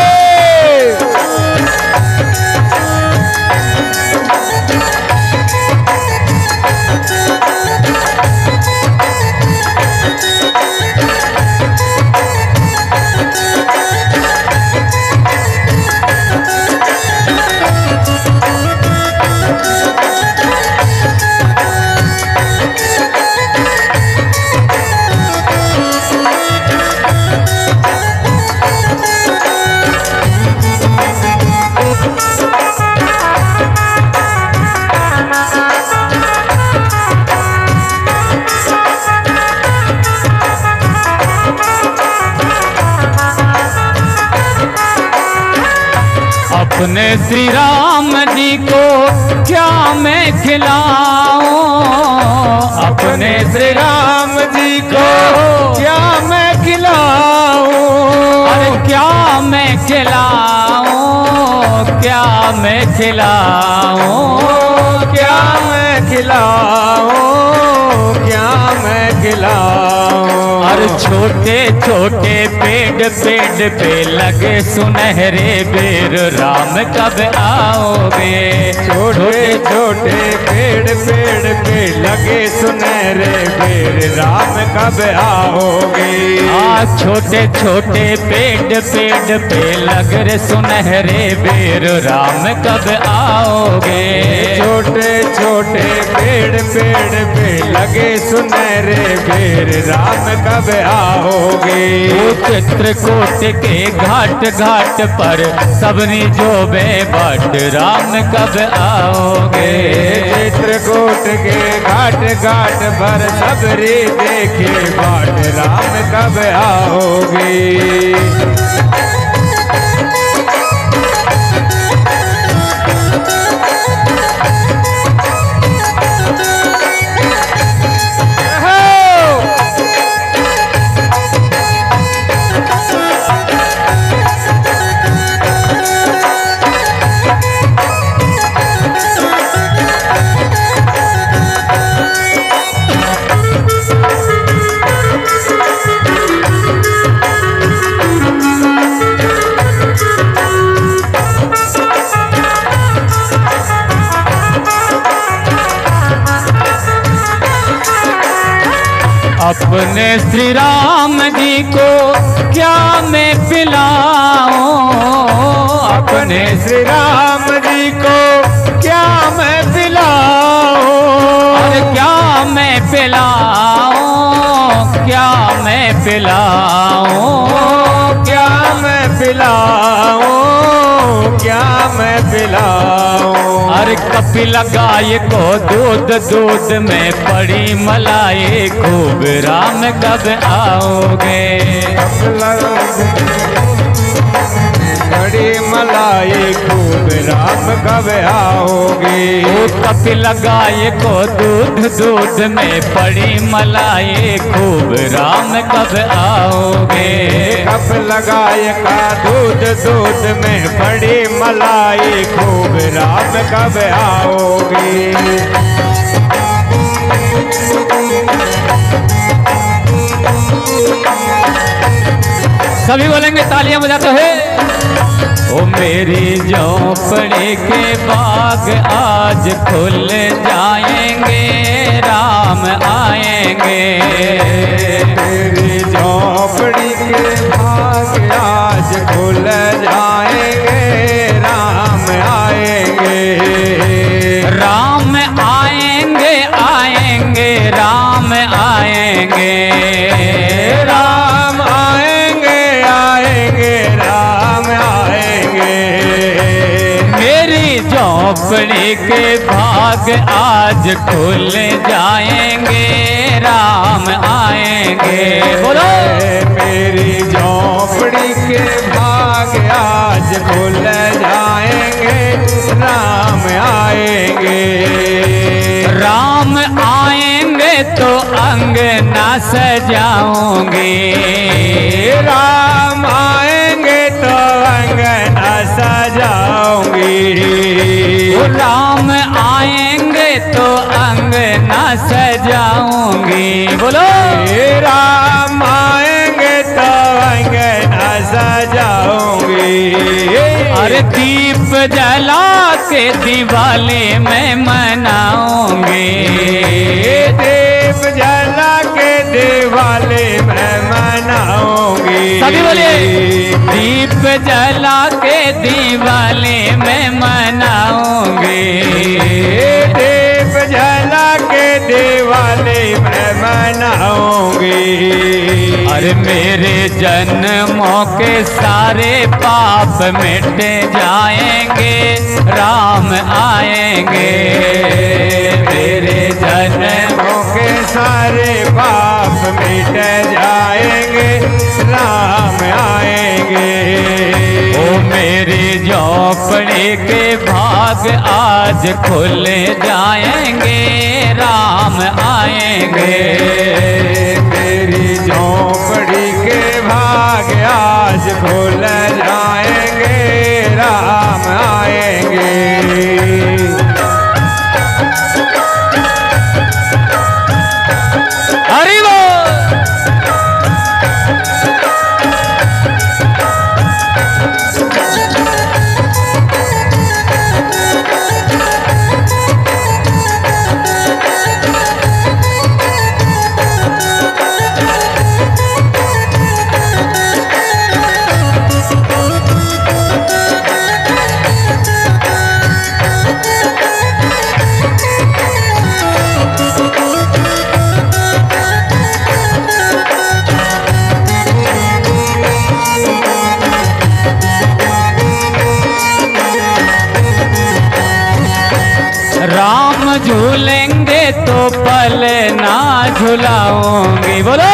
अपने श्री राम जी को क्या मैं खिलाऊं? अपने श्री राम जी को क्या मैं खिलाऊं? अरे क्या मैं खिलाऊं? क्या मैं खिलाऊं? क्या मैं खिलाऊं? क्या मैं खिलाऊं? और छोटे छोटे पेड़ पेड़ पे लगे सुनहरे बेर, राम कब आओगे? छोटे छोटे पेड़ पेड़ पे लगे सुनहरे बेर, राम कब आओगे? छोटे छोटे पेड़ पेड़ पे लगे सुनहरे बेर, राम कब आओगे? छोटे छोटे पेड़ पेड़ पे लगे सुनहरे बेर, राम कब आओगे? चित्रकूट के घाट घाट पर सबनी जो बाट, राम कब आओगे? चित्रकूट के घाट घाट पर सबरी देखे बाट, राम कब आओगे? अपने श्री राम जी को क्या मैं पिलाऊं? अपने श्री राम जी को क्या मैं पिलाऊं? अरे क्या मैं पिलाऊं? क्या मैं पिलाऊं? क्या मैं पिलाऊं? क्या मैं पिलाऊं? अरे कपिल गाय को दूध दूध में पड़ी मलाई खूब, राम कब आओगे? बड़ी मलाई खूब, राम कब आओगे? कपिल गाय को दूध दूध में पड़ी मलाई खूब, राम कब आओगे? कप लगाए का दूध दूध में पड़ी मलाई खूब, राम कब आओगे? सभी बोलेंगे तालियां बजाते हुए। ओ मेरी झोंपड़ी के बाग आज खुल जाएंगे, राम आएंगे। मेरी झोंपड़ी के बाग आज खुल जाएंगे, राम आएंगे। राम आएंगे आएंगे, राम आएंगे। राम आएंगे आएंगे, राम आएंगे। मेरी झोंपड़ी झोपड़ी के भाग आज खुल जाएंगे, राम आएंगे। बोलो मेरी झोपड़ी के भाग आज खुल जाएंगे, राम आएंगे। राम आएंगे तो अंगना सजाऊंगी, राम आएंगे तो अंगना सजाऊंगी। राम आएंगे तो अंगना सजाऊंगी। बोलो राम आएंगे तो अंगना सजाऊंगी। अरे दीप जला के दिवाली में मनाऊंगी, दीप जला के दिवाली में मनाऊंगी। सभी बोले दीप जला के दिवाली में मनाऊंगी, दीप जला के दिवाली में मनाऊंगी। अरे मेरे जन्मों के सारे पाप मिट जाएंगे, राम आएंगे। मेरे जन्मों के सारे पाप मिट जाएंगे, राम आएंगे। ओ मेरी झोपड़ी के भाग आज खुल जाएंगे, राम आएंगे। मेरी झोपड़ी के भाग आज खुल जाएंगे, राम आएंगे। हरि बोल। राम झूलेंगे तो पल ना झुलाऊंगी। बोलो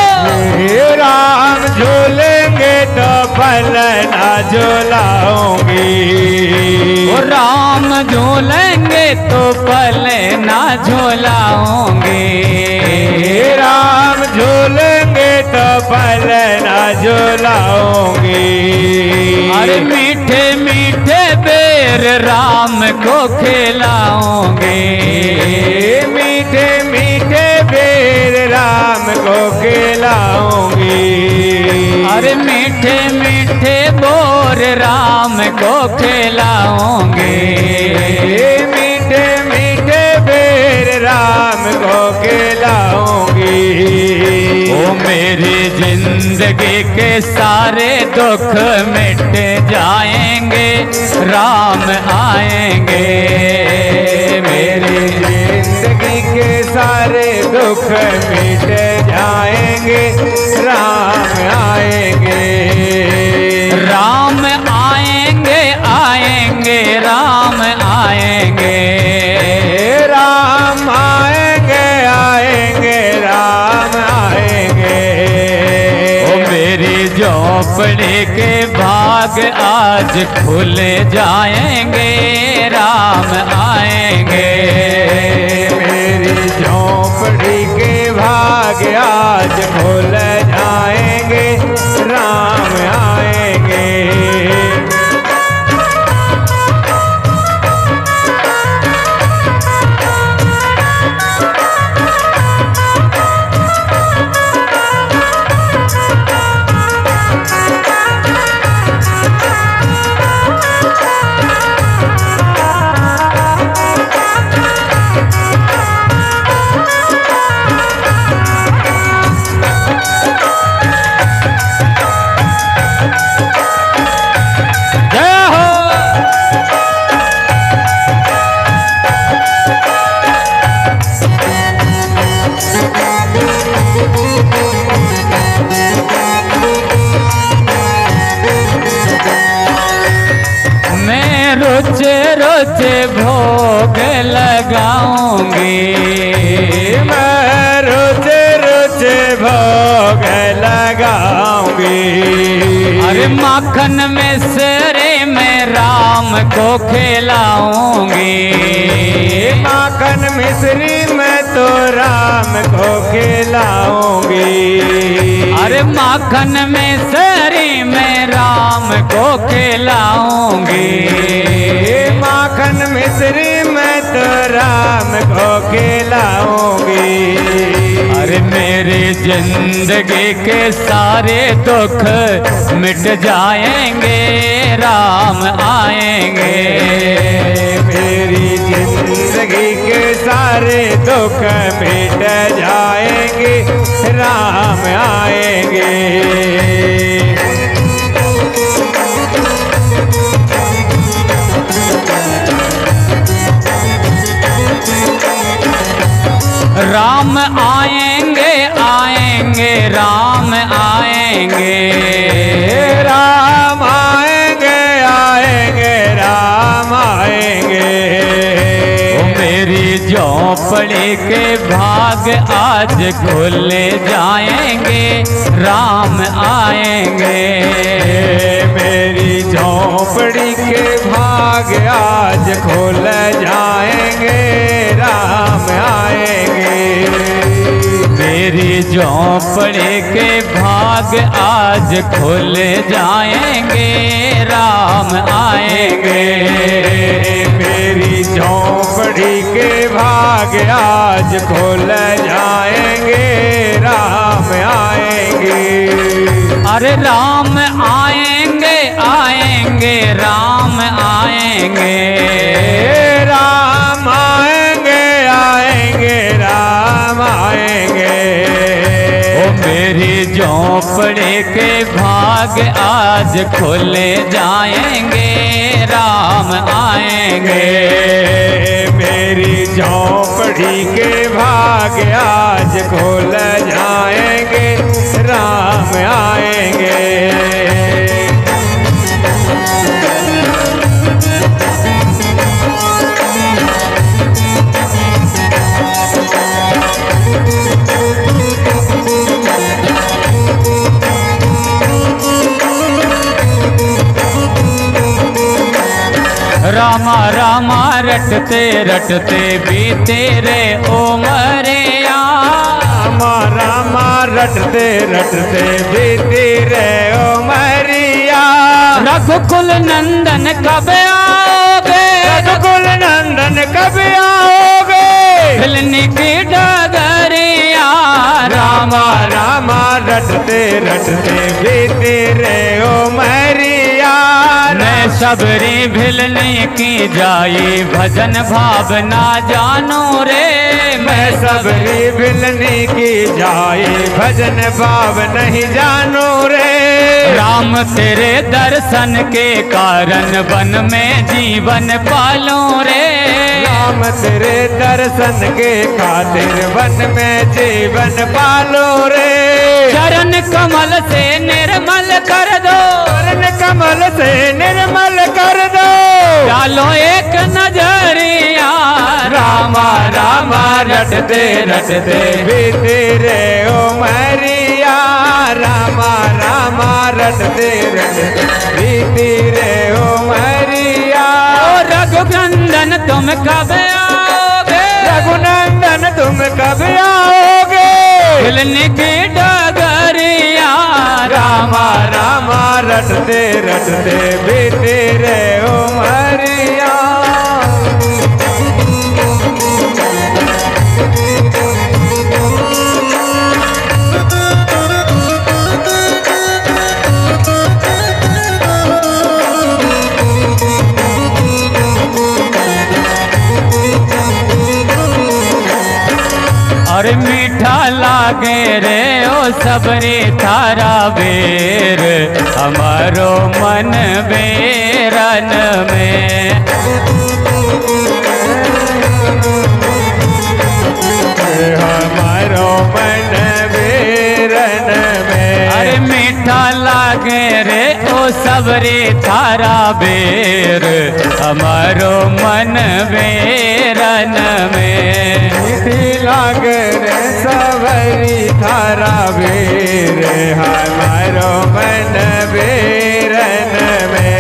राम झूलेंगे तो पल ना झुलाऊंगी। ओ राम झूलेंगे तो पल ना झुलाऊंगी। राम झूलेंगे तो पल ना झुलाऊंगी। अरे मीठे मीठे बेर राम को खिलाऊंगी, मीठे मीठे बेर राम को खिलाऊंगी। अरे मीठे मीठे बोर राम को खिलाऊंगी। मीठे मीठे बेर राम को खिलाऊंगी। ओ मेरी जिंदगी के सारे दुख मिट जाएंगे, राम आएंगे। मेरी जिंदगी के सारे दुख मिट जाएंगे, राम आएंगे। राम आएंगे आएंगे, राम आएंगे। राम आएंगे आएंगे, राम आएंगे। ओ मेरी झोपड़ी के भाग आज खुल जाएंगे, राम आएंगे। मेरी झोपड़ी के भाग आज खुल जाएंगे, राम आएंगे। रोज रोज भोग लगाऊंगी, मैं रोज रोज भोग लगाऊंगी। अरे माखन में सेरे में राम को खिलाऊंगी, माखन मिश्री मैं तो राम को खिलाऊंगी। अरे माखन में सेरी में राम को खिलाऊंगी, माखन मिश्री मैं तो राम को खिलाऊंगी। अरे मेरी जिंदगी के सारे दुख मिट जाएंगे, राम आएंगे। मेरी जिंदगी के सारे दुख मिट जाएंगे, राम आएंगे। राम आएंगे आएंगे राम आएंगे, राम आएंगे आएंगे राम आएंगे। ओ मेरी झोंपड़ी के भाग आज खुले जाएंगे, राम आएंगे। मेरी झोंपड़ी के भाग आज खुल जाएंगे, राम आएंगे। मेरी झोंपड़ी के भाग आज खुल जाएंगे, राम आएंगे। मेरी झोंपड़ी के भाग आज खुल जाएंगे, राम आएंगे। अरे राम आएंगे आएंगे राम आएंगे, राम आएंगे आएंगे राम आएंगे। ओ मेरी झोंपड़ी के भाग आज खुले जाएंगे, राम आएंगे। मेरी झोंपड़ी के भाग आज खुल जाएंगे, राम आएंगे। रामा रामा रटते रटते बीते रे उमरिया, रामा रामा रटते रटते बीती रे उमरिया। रघुकुल नंदन कब आओगे, रघुकुल नंदन कब आओगे, हिलनी की डगरिया। रामा रामा रटते रटते बीती रे उमरिया। मैं सबरी भिलनी की जाई भजन भावना जानू रे, मैं सबरी भिलनी की जाए भजन भाव नहीं जानू रे। राम तेरे दर्शन के कारण वन में जीवन पालूं रे, राम तेरे दर्शन के खातिर वन में जीवन पालो रे। चरण कमल से निर्मल कर दो, चरण कमल से निर्मल कर दो। डालो एक नजरिया, रामा रामा रटते रटते बीते रे उमरिया। रामा रामा रटते रटते बीती रे उमरिया। ओ रघुनंदन तुम कब आओगे, रघुनंदन तुम कब आओगे, हिलने की डगरिया। रामा रामा रटते रटते बीते रे उमरिया। और मीठा लागे रे ओ सबरी थारा बेर, हमारो मन बेरन में। हमारो मन बेरन में। अरे मीठा लागे रे ओ सबरे थारा बेर हमारो मन बेरन में। मीठी लाग रे सबरी थारा बेर हमारो मन बेरन में।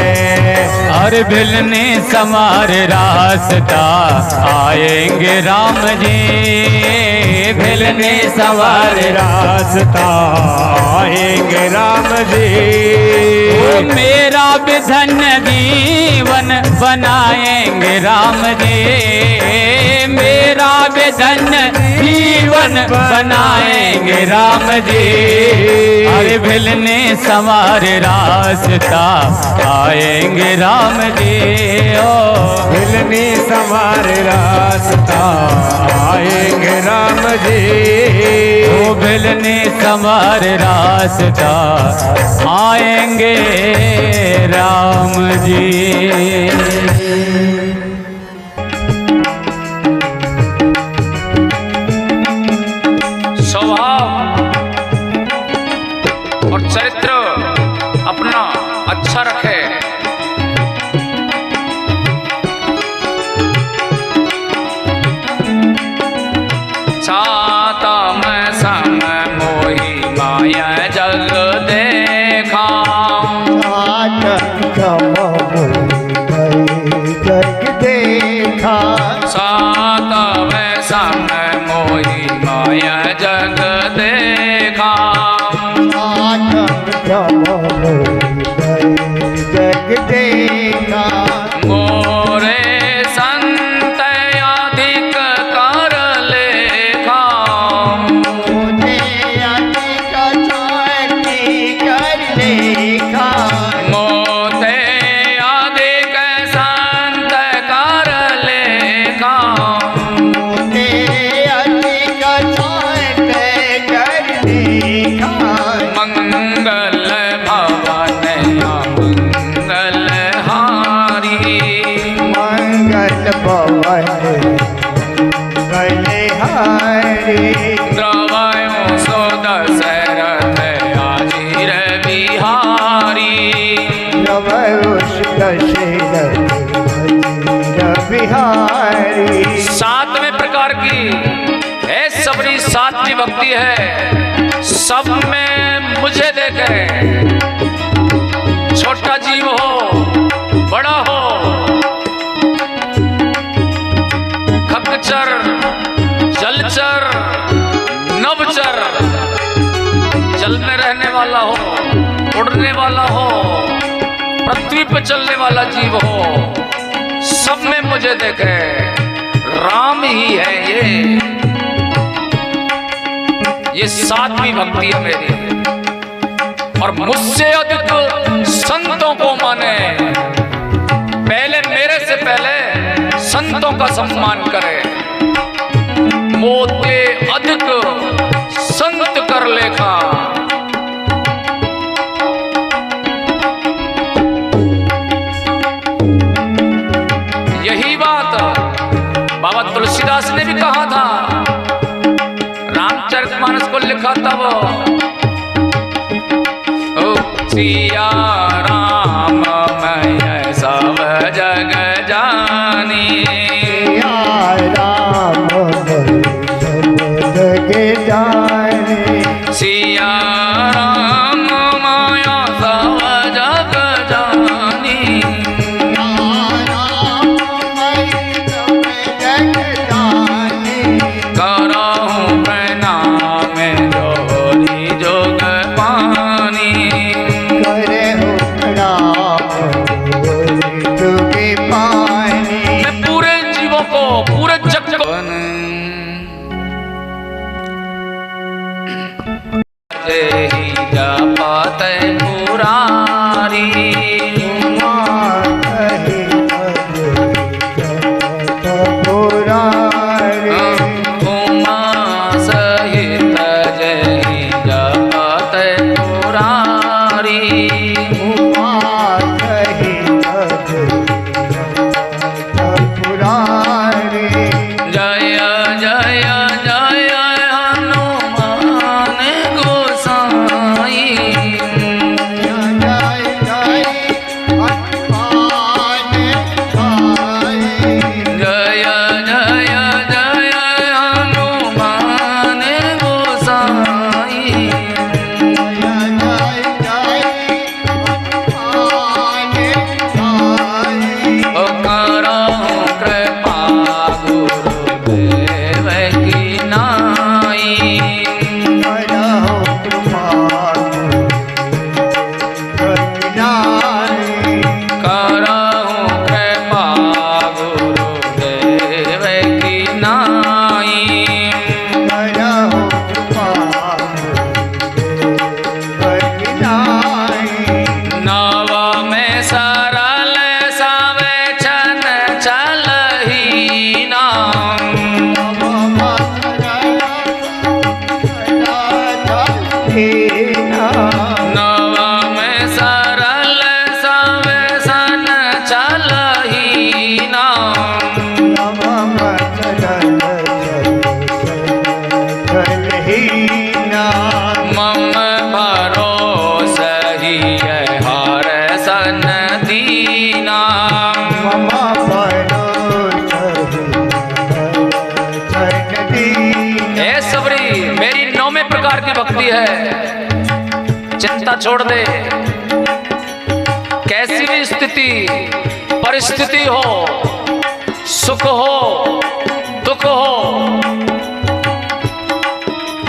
और भिलने समार रास्ता आएंगे राम जी, भिलने सवार रास्ता आएंगे राम जी। मेरा विधन जीवन बनाएंगे राम जी, मेरा विधन जीवन बनाएंगे राम जी। अरे भिलने सवार रास्ता आएंगे राम जी। ओ भिलनी सवार रास्ता आएंगे राम जी। ओ भिलने सवार रास्ता आएंगे राम जी। स्वभाव और चरित्र अपना अच्छा रखे। छाता में संग मोही माया जग देखा, जग देखा। छाता में संग मोही माया जग देखा। जग देखा। मोरे संत अधिक कर लेखा, मुझे अधिक छाती कर लेखा। मोते अधिक संत कर लेखा। मुझे अधिक छाती कर लेखा। मंगल भवन मंगल हारी, मंगल भवन बलिहारी। द्रवयो सो दशरथ आजीर बिहारी। नवरुष दशरथ बिहारी। सातवें प्रकार की है सबरी सातवीं भक्ति है। सब में मुझे देखे, छोटा जीव हो बड़ा हो, खगचर जलचर नवचर, जल में रहने वाला हो, उड़ने वाला हो, पृथ्वी पर चलने वाला जीव हो, सब में मुझे देखे। राम ही है ये सातवीं भक्ति है मेरी। और मुझसे अधिक संतों को माने, पहले मेरे से पहले संतों का सम्मान करे। मोते अधिक संत कर लेखा, यही बात बाबा तुलसीदास ने भी कहा था। रामचरितमानस को लिखा था वो, सिया राम मैं सब जग जानी। सिया राम सब जग जानी। सिया राम माया सब जग जानी। करहूं प्रणाम जोरी जोग पानी। मैं पूरे जीवों को, पूरे जग को ही जापात पुरारी। उमा सहित जय जापात पुरारी। उमा सहित में सरल सावे छन चलही नाम। नवा में सरल सावे सन चलही नाम। मम भरोस ही हर सन दीना। हे सबरी, मेरी 9वें प्रकार की भक्ति है। चिंता छोड़ दे, कैसी भी स्थिति परिस्थिति हो, सुख हो दुख हो,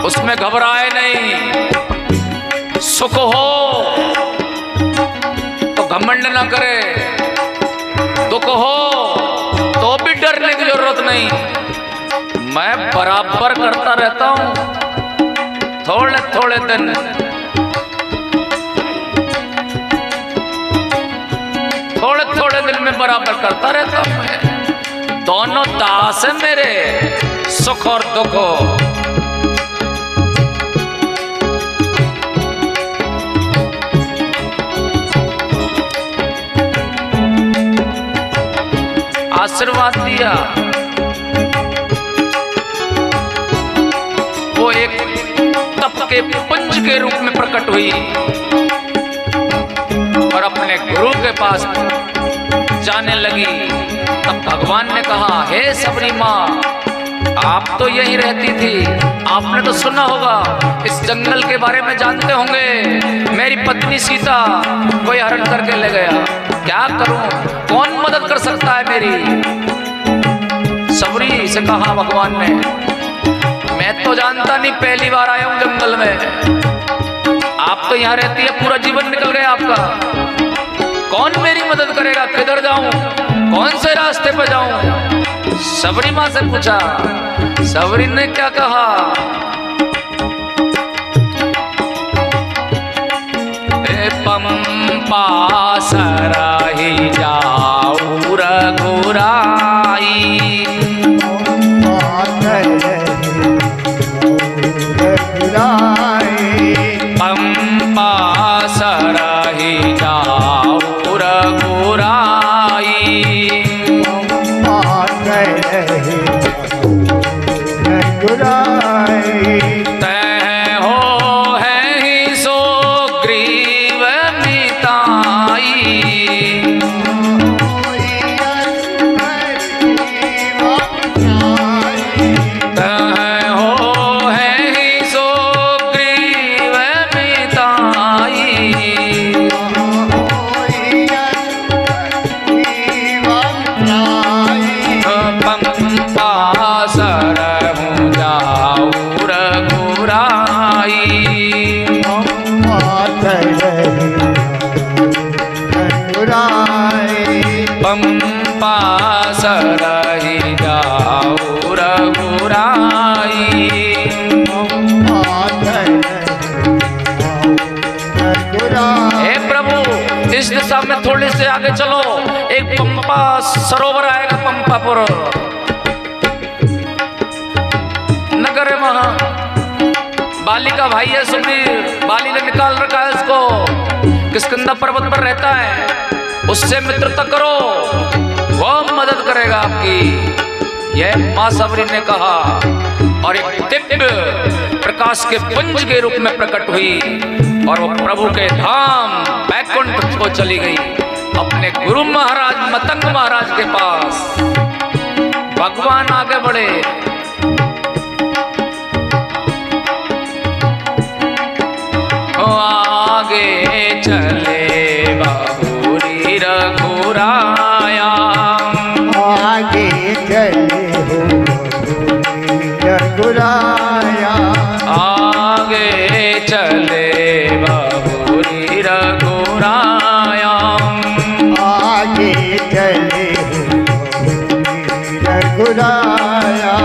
उसमें घबराए नहीं। सुख हो तो घमंड ना करे, दुख हो तो भी डरने की जरूरत नहीं। मैं बराबर करता रहता हूं, थोड़े थोड़े दिन में बराबर करता रहता हूं। मैं दोनों दास है मेरे, सुख और दुख हो। आशीर्वाद दिया, वो एक तप के पुंज के रूप में प्रकट हुई और अपने गुरु के पास जाने लगी। तब भगवान ने कहा, हे सबरी माँ, आप तो यहीं रहती थी, आपने तो सुना होगा, इस जंगल के बारे में जानते होंगे। मेरी पत्नी सीता कोई हरण करके ले गया, क्या करूं, कौन मदद कर सकता है मेरी। सबरी से कहा भगवान ने, मैं तो जानता नहीं, पहली बार आया हूं जंगल में, आप तो यहाँ रहती है, पूरा जीवन निकल गया आपका, कौन मेरी मदद करेगा, किधर जाऊं, कौन से रास्ते पे जाऊं। सबरी माँ से पूछा, सबरी ने क्या कहा, पंपा सराही जाऊ रघुराई। पंपा सराही जाऊ रघुराई। तय हो है ही सो ग्रीव मिताई। तय हो है ही सो ग्रीव मिताई। पंपा सरहूँ जाऊ रघुराई। पंपा सरही जाऊ रघुराई। हे प्रभु, इस दिशा में थोड़ी से आगे चलो, एक पंपा सरोवर आएगा, पंपापुर नगर है वहां। बाली का भाई है सुग्रीव, बाली ने निकाल रखा है इसको, किष्किंधा पर्वत पर रहता है, उससे मित्रता करो, वो मदद करेगा आपकी। यह मां सबरी ने कहा और एक दिव्य प्रकाश के पुंज के रूप में प्रकट हुई और वो प्रभु के धाम बैकुंठ को चली गई, अपने गुरु महाराज मतंग महाराज के पास। भगवान आगे बढ़े, आगे चले बाबूरी रघुराया। आगे चले हो रघुराया। आगे चले बाबूरी रघुराया। आगे चले हो रघुराया।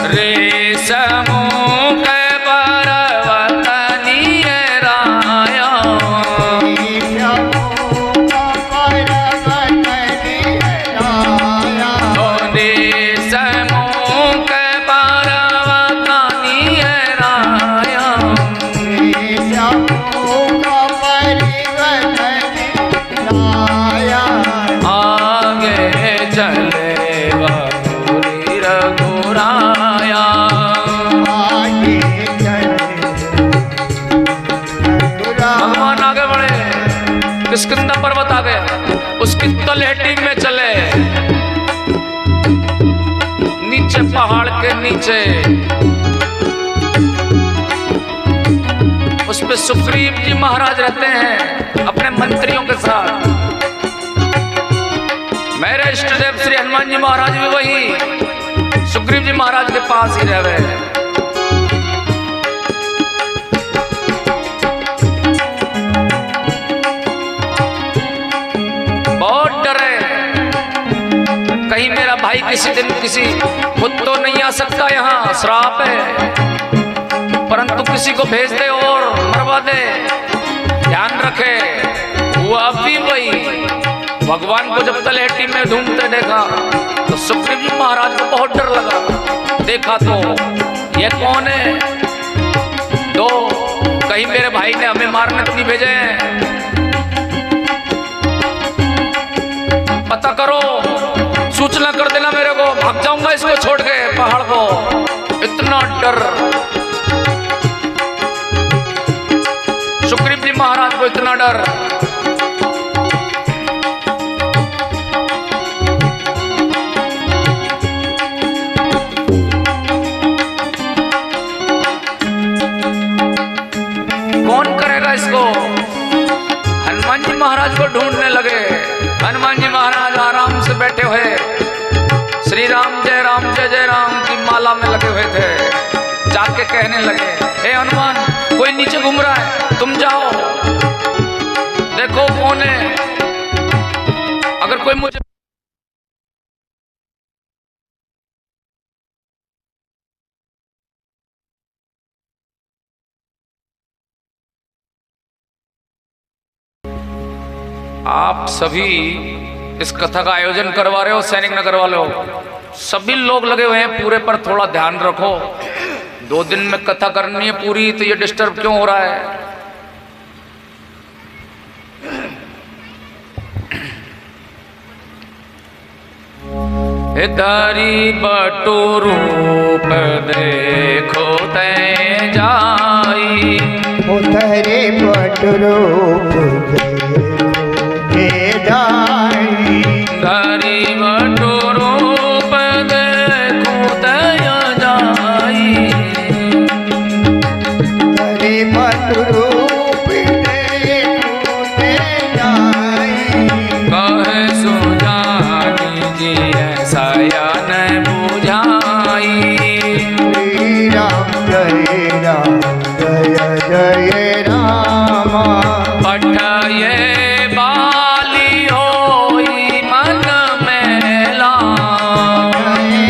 रेशमों आया आगे चले बटोरी रघुराया। आगे चले भगवान आगे बढ़े, किष्किंधा पर्वत आ गए, उसकी तलहटी में चले, नीचे पहाड़ के नीचे उस पे सुग्रीव जी महाराज रहते हैं अपने मंत्रियों के साथ। मेरे इष्ट देव श्री हनुमान जी महाराज भी वही सुग्रीव जी महाराज के पास ही रह गए। बहुत डरे, कहीं मेरा भाई किसी दिन किसी खुद तो नहीं आ सकता, यहाँ श्राप है, परंतु किसी को भेज दे और मरवा दे। ध्यान रखे, वो अभी वही भगवान को जब तलहटी में ढूंढते देखा तो सुग्रीव जी महाराज को बहुत डर लगा। देखा तो ये कौन है, तो कहीं मेरे भाई ने हमें मारने तो नहीं भेजे हैं, पता करो, सूचना कर देना मेरे को, भाग जाऊंगा इसको छोड़ के पहाड़ को। इतना डर सुग्रीव जी महाराज को, इतना डर। कौन करेगा इसको? हनुमान जी महाराज को ढूंढने लगे। हनुमान जी महाराज आराम से बैठे हुए श्री राम जय जय राम की माला में लगे हुए थे। जाके कहने लगे, हे हनुमान, कोई नीचे घूम रहा है, तुम जाओ देखो कौन है, अगर कोई मुझे आप सभी इस कथा का आयोजन करवा रहे हो, सैनिक नगर वाले हो, सभी लोग लगे हुए हैं पूरे पर, थोड़ा ध्यान रखो। 2 दिन में कथा करनी है पूरी, तो ये डिस्टर्ब क्यों हो रहा है? धारी बटोरूप देखो ते जाई, उतरे बटरूप के जाई, धारी बटोरूप देखो ते जाई, उतरे बटरूप देखो ते जाई, कहे सुजानी जी ऐसा या न बुझाई। श्री राम जय जय राम, पठये बाली होई मन मेला, बाली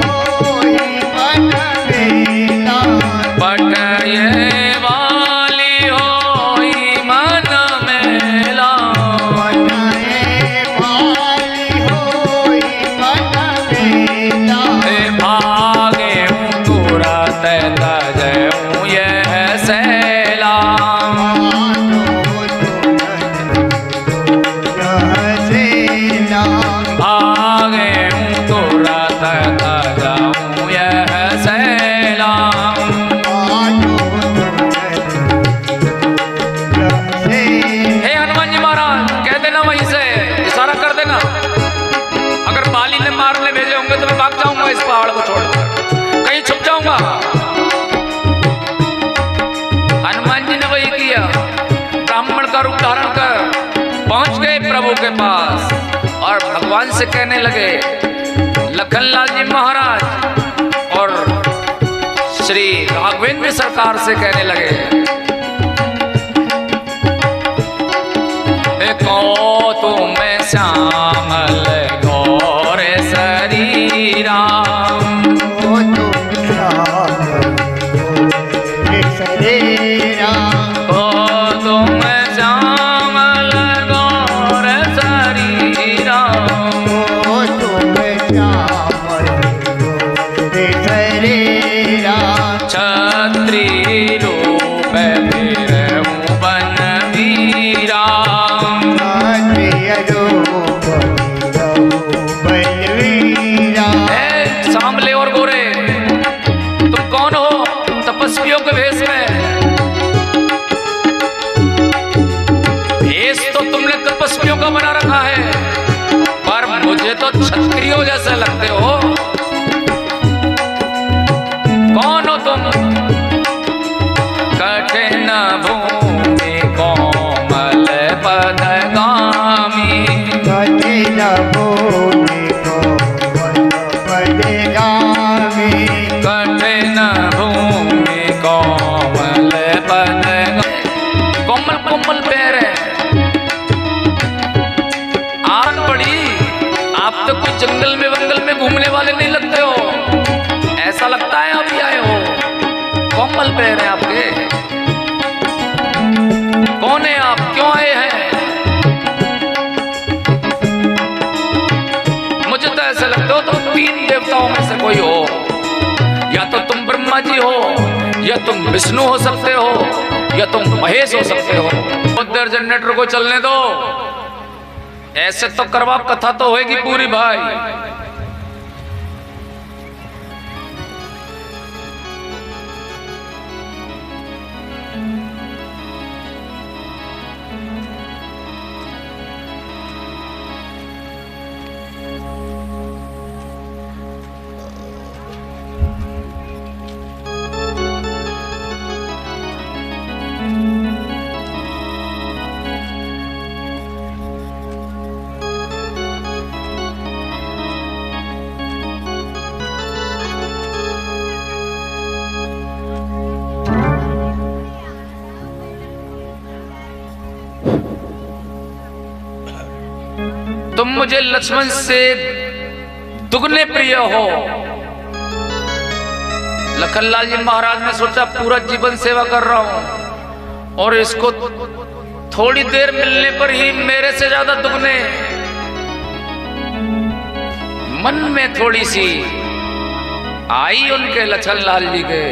होई मन मेला, पठये बाली होई मन मेला, बाली होई मन मेला, भागे तुरत तजऊं यह सैला, भागे तुरत तजऊं यह सैला। हे हनुमान जी महाराज, कह देना वहीं से, इशारा कर देना, अगर बाली ने मारने भेजे होंगे तो मैं भाग जाऊंगा इस पहाड़ को छोड़कर, कहीं छुप जाऊंगा। हनुमान जी ने वही किया, ब्राह्मण का रूप धारण कर पहुंच गए प्रभु के पास और भगवान से कहने लगे, लखनलाल जी महाराज और श्री राघवेंद्र सरकार से कहने लगे, को तुम्हें श्यामल गौर शरीरा, शरीरा, को तुम्हें श्यामल गौर शरीरा, छत्री रूप फिर वन वीरा, मुनियों का बना रखा है, पर मुझे तो क्षत्रियो जैसे लगते हो। कौन हो तुम? कठिन भूमि कोमल पदगामी, कठिन भूमि पदगामी, कठिन भूमि कोमल पदगामी। कोमल कोमल पैर है। आन पड़ी, आप तो कोई जंगल में वंगल में घूमने वाले नहीं लगते हो, ऐसा लगता है अभी आए हो। कोमल पैर हैं आपके। कौन है आप? क्यों आए हैं? मुझे तो ऐसा लगता हो तुम तीन देवताओं में से कोई हो। या तो तुम ब्रह्मा जी हो, या तुम विष्णु हो सकते हो, या तुम महेश हो सकते हो। बहुत देर जनरेटर को चलने दो, ऐसे तो करवा कथा तो होगी पूरी भाई। तुम मुझे लक्ष्मण से दुगने प्रिय हो। लखनलाल जी महाराज ने सोचा पूरा जीवन सेवा कर रहा हूं और इसको थोड़ी देर मिलने पर ही मेरे से ज्यादा दुगने। मन में थोड़ी सी आई उनके लखनलाल जी के,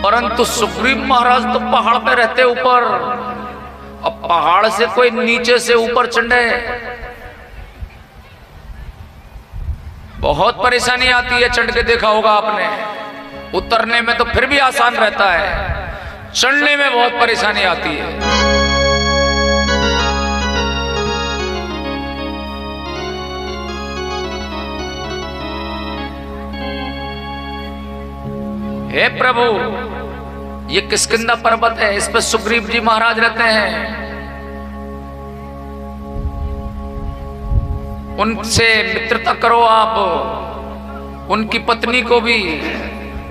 परंतु सुग्रीव महाराज तो पहाड़ पे रहते ऊपर, अब पहाड़ से कोई नीचे से ऊपर चढ़े बहुत परेशानी आती है। चढ़ के देखा होगा आपने, उतरने में तो फिर भी आसान रहता है, चढ़ने में बहुत परेशानी आती है। हे प्रभु, ये किष्किंधा पर्वत है, इस पर सुग्रीव जी महाराज रहते हैं। उनसे मित्रता करो आप। उनकी पत्नी को भी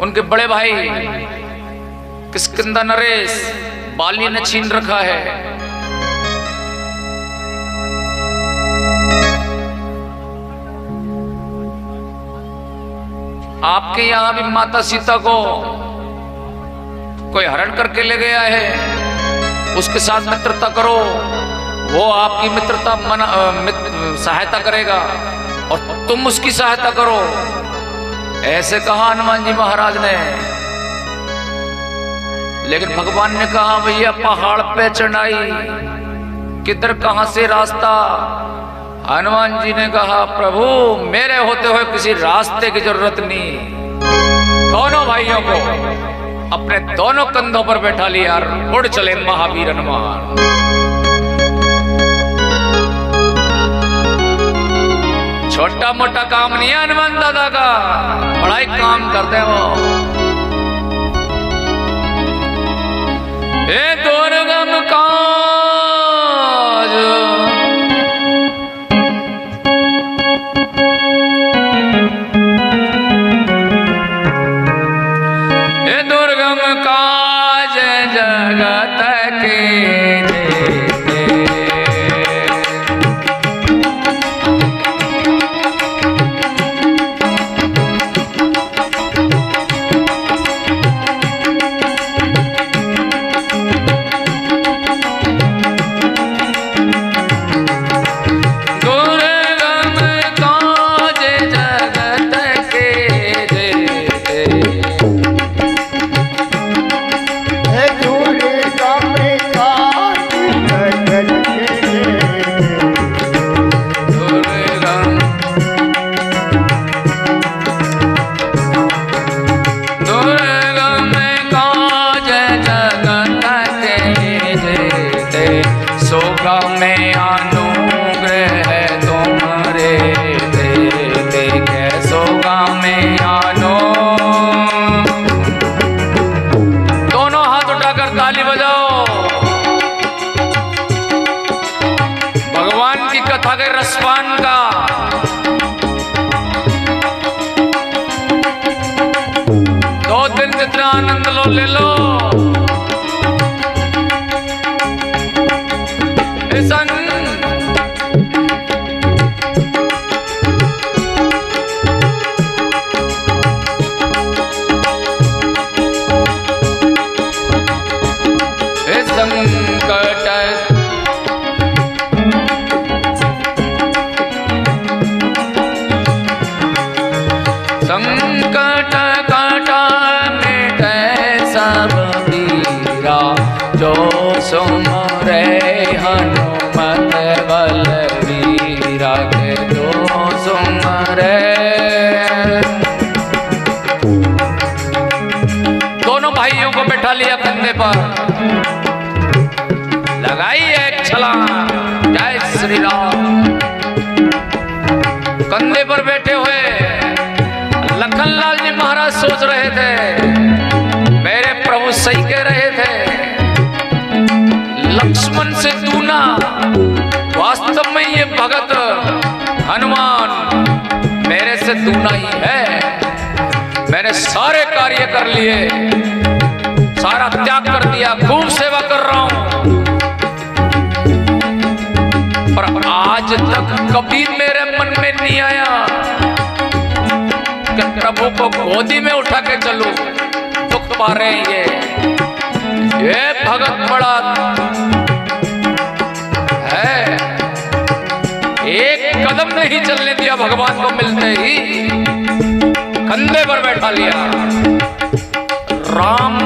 उनके बड़े भाई किष्किंधा नरेश बाली ने छीन रखा है। आपके यहां भी माता सीता को कोई हरण करके ले गया है, उसके साथ मित्रता करो, वो आपकी मित्रता सहायता करेगा और तुम उसकी सहायता करो। ऐसे कहा हनुमान जी महाराज ने। लेकिन भगवान ने कहा भैया पहाड़ पे चढ़ाई किधर कहां से रास्ता। हनुमान जी ने कहा प्रभु मेरे होते हुए किसी रास्ते की जरूरत नहीं। दोनों भाइयों को अपने दोनों कंधों पर बैठा लिया और उड़ चले महावीर हनुमान। छोटा मोटा काम नहीं है हनुमान दादा का, बड़ा ही काम करते हैं वो। ए दुर्गम काज काज जगत के होगा मैं अनुग्रह तुम्हारे देते कैसोगा मैं आनो। दोनों हाथ उठाकर ताली बजाओ। भगवान की कथा के रसपान का दो दिन जितना आनंद लो ले लो। संकट काटा मिटे सब पीरा जो सुमरे हनुमत बलवीरा के जो सुमरे। दोनों भाइयों को बैठा लिया कंधे पर, लगाई एक छलांग। जय श्री राम। कंधे पर बैठे हुए लखनलाल जी महाराज सोच रहे थे, मेरे प्रभु सही कह रहे थे, लक्ष्मण से दूना वास्तव में ये भगत हनुमान मेरे से दूना ही है। मैंने सारे कार्य कर लिए, सारा त्याग कर दिया, खूब सेवा कर रहा हूं, पर आज तक कभी मेरे मन में नहीं आया कि प्रभु को गोदी में उठा के चलूं। दुख पा रहे हैं ये भगत बड़ा है। एक कदम नहीं चलने दिया, भगवान को मिलते ही कंधे पर बैठा लिया। राम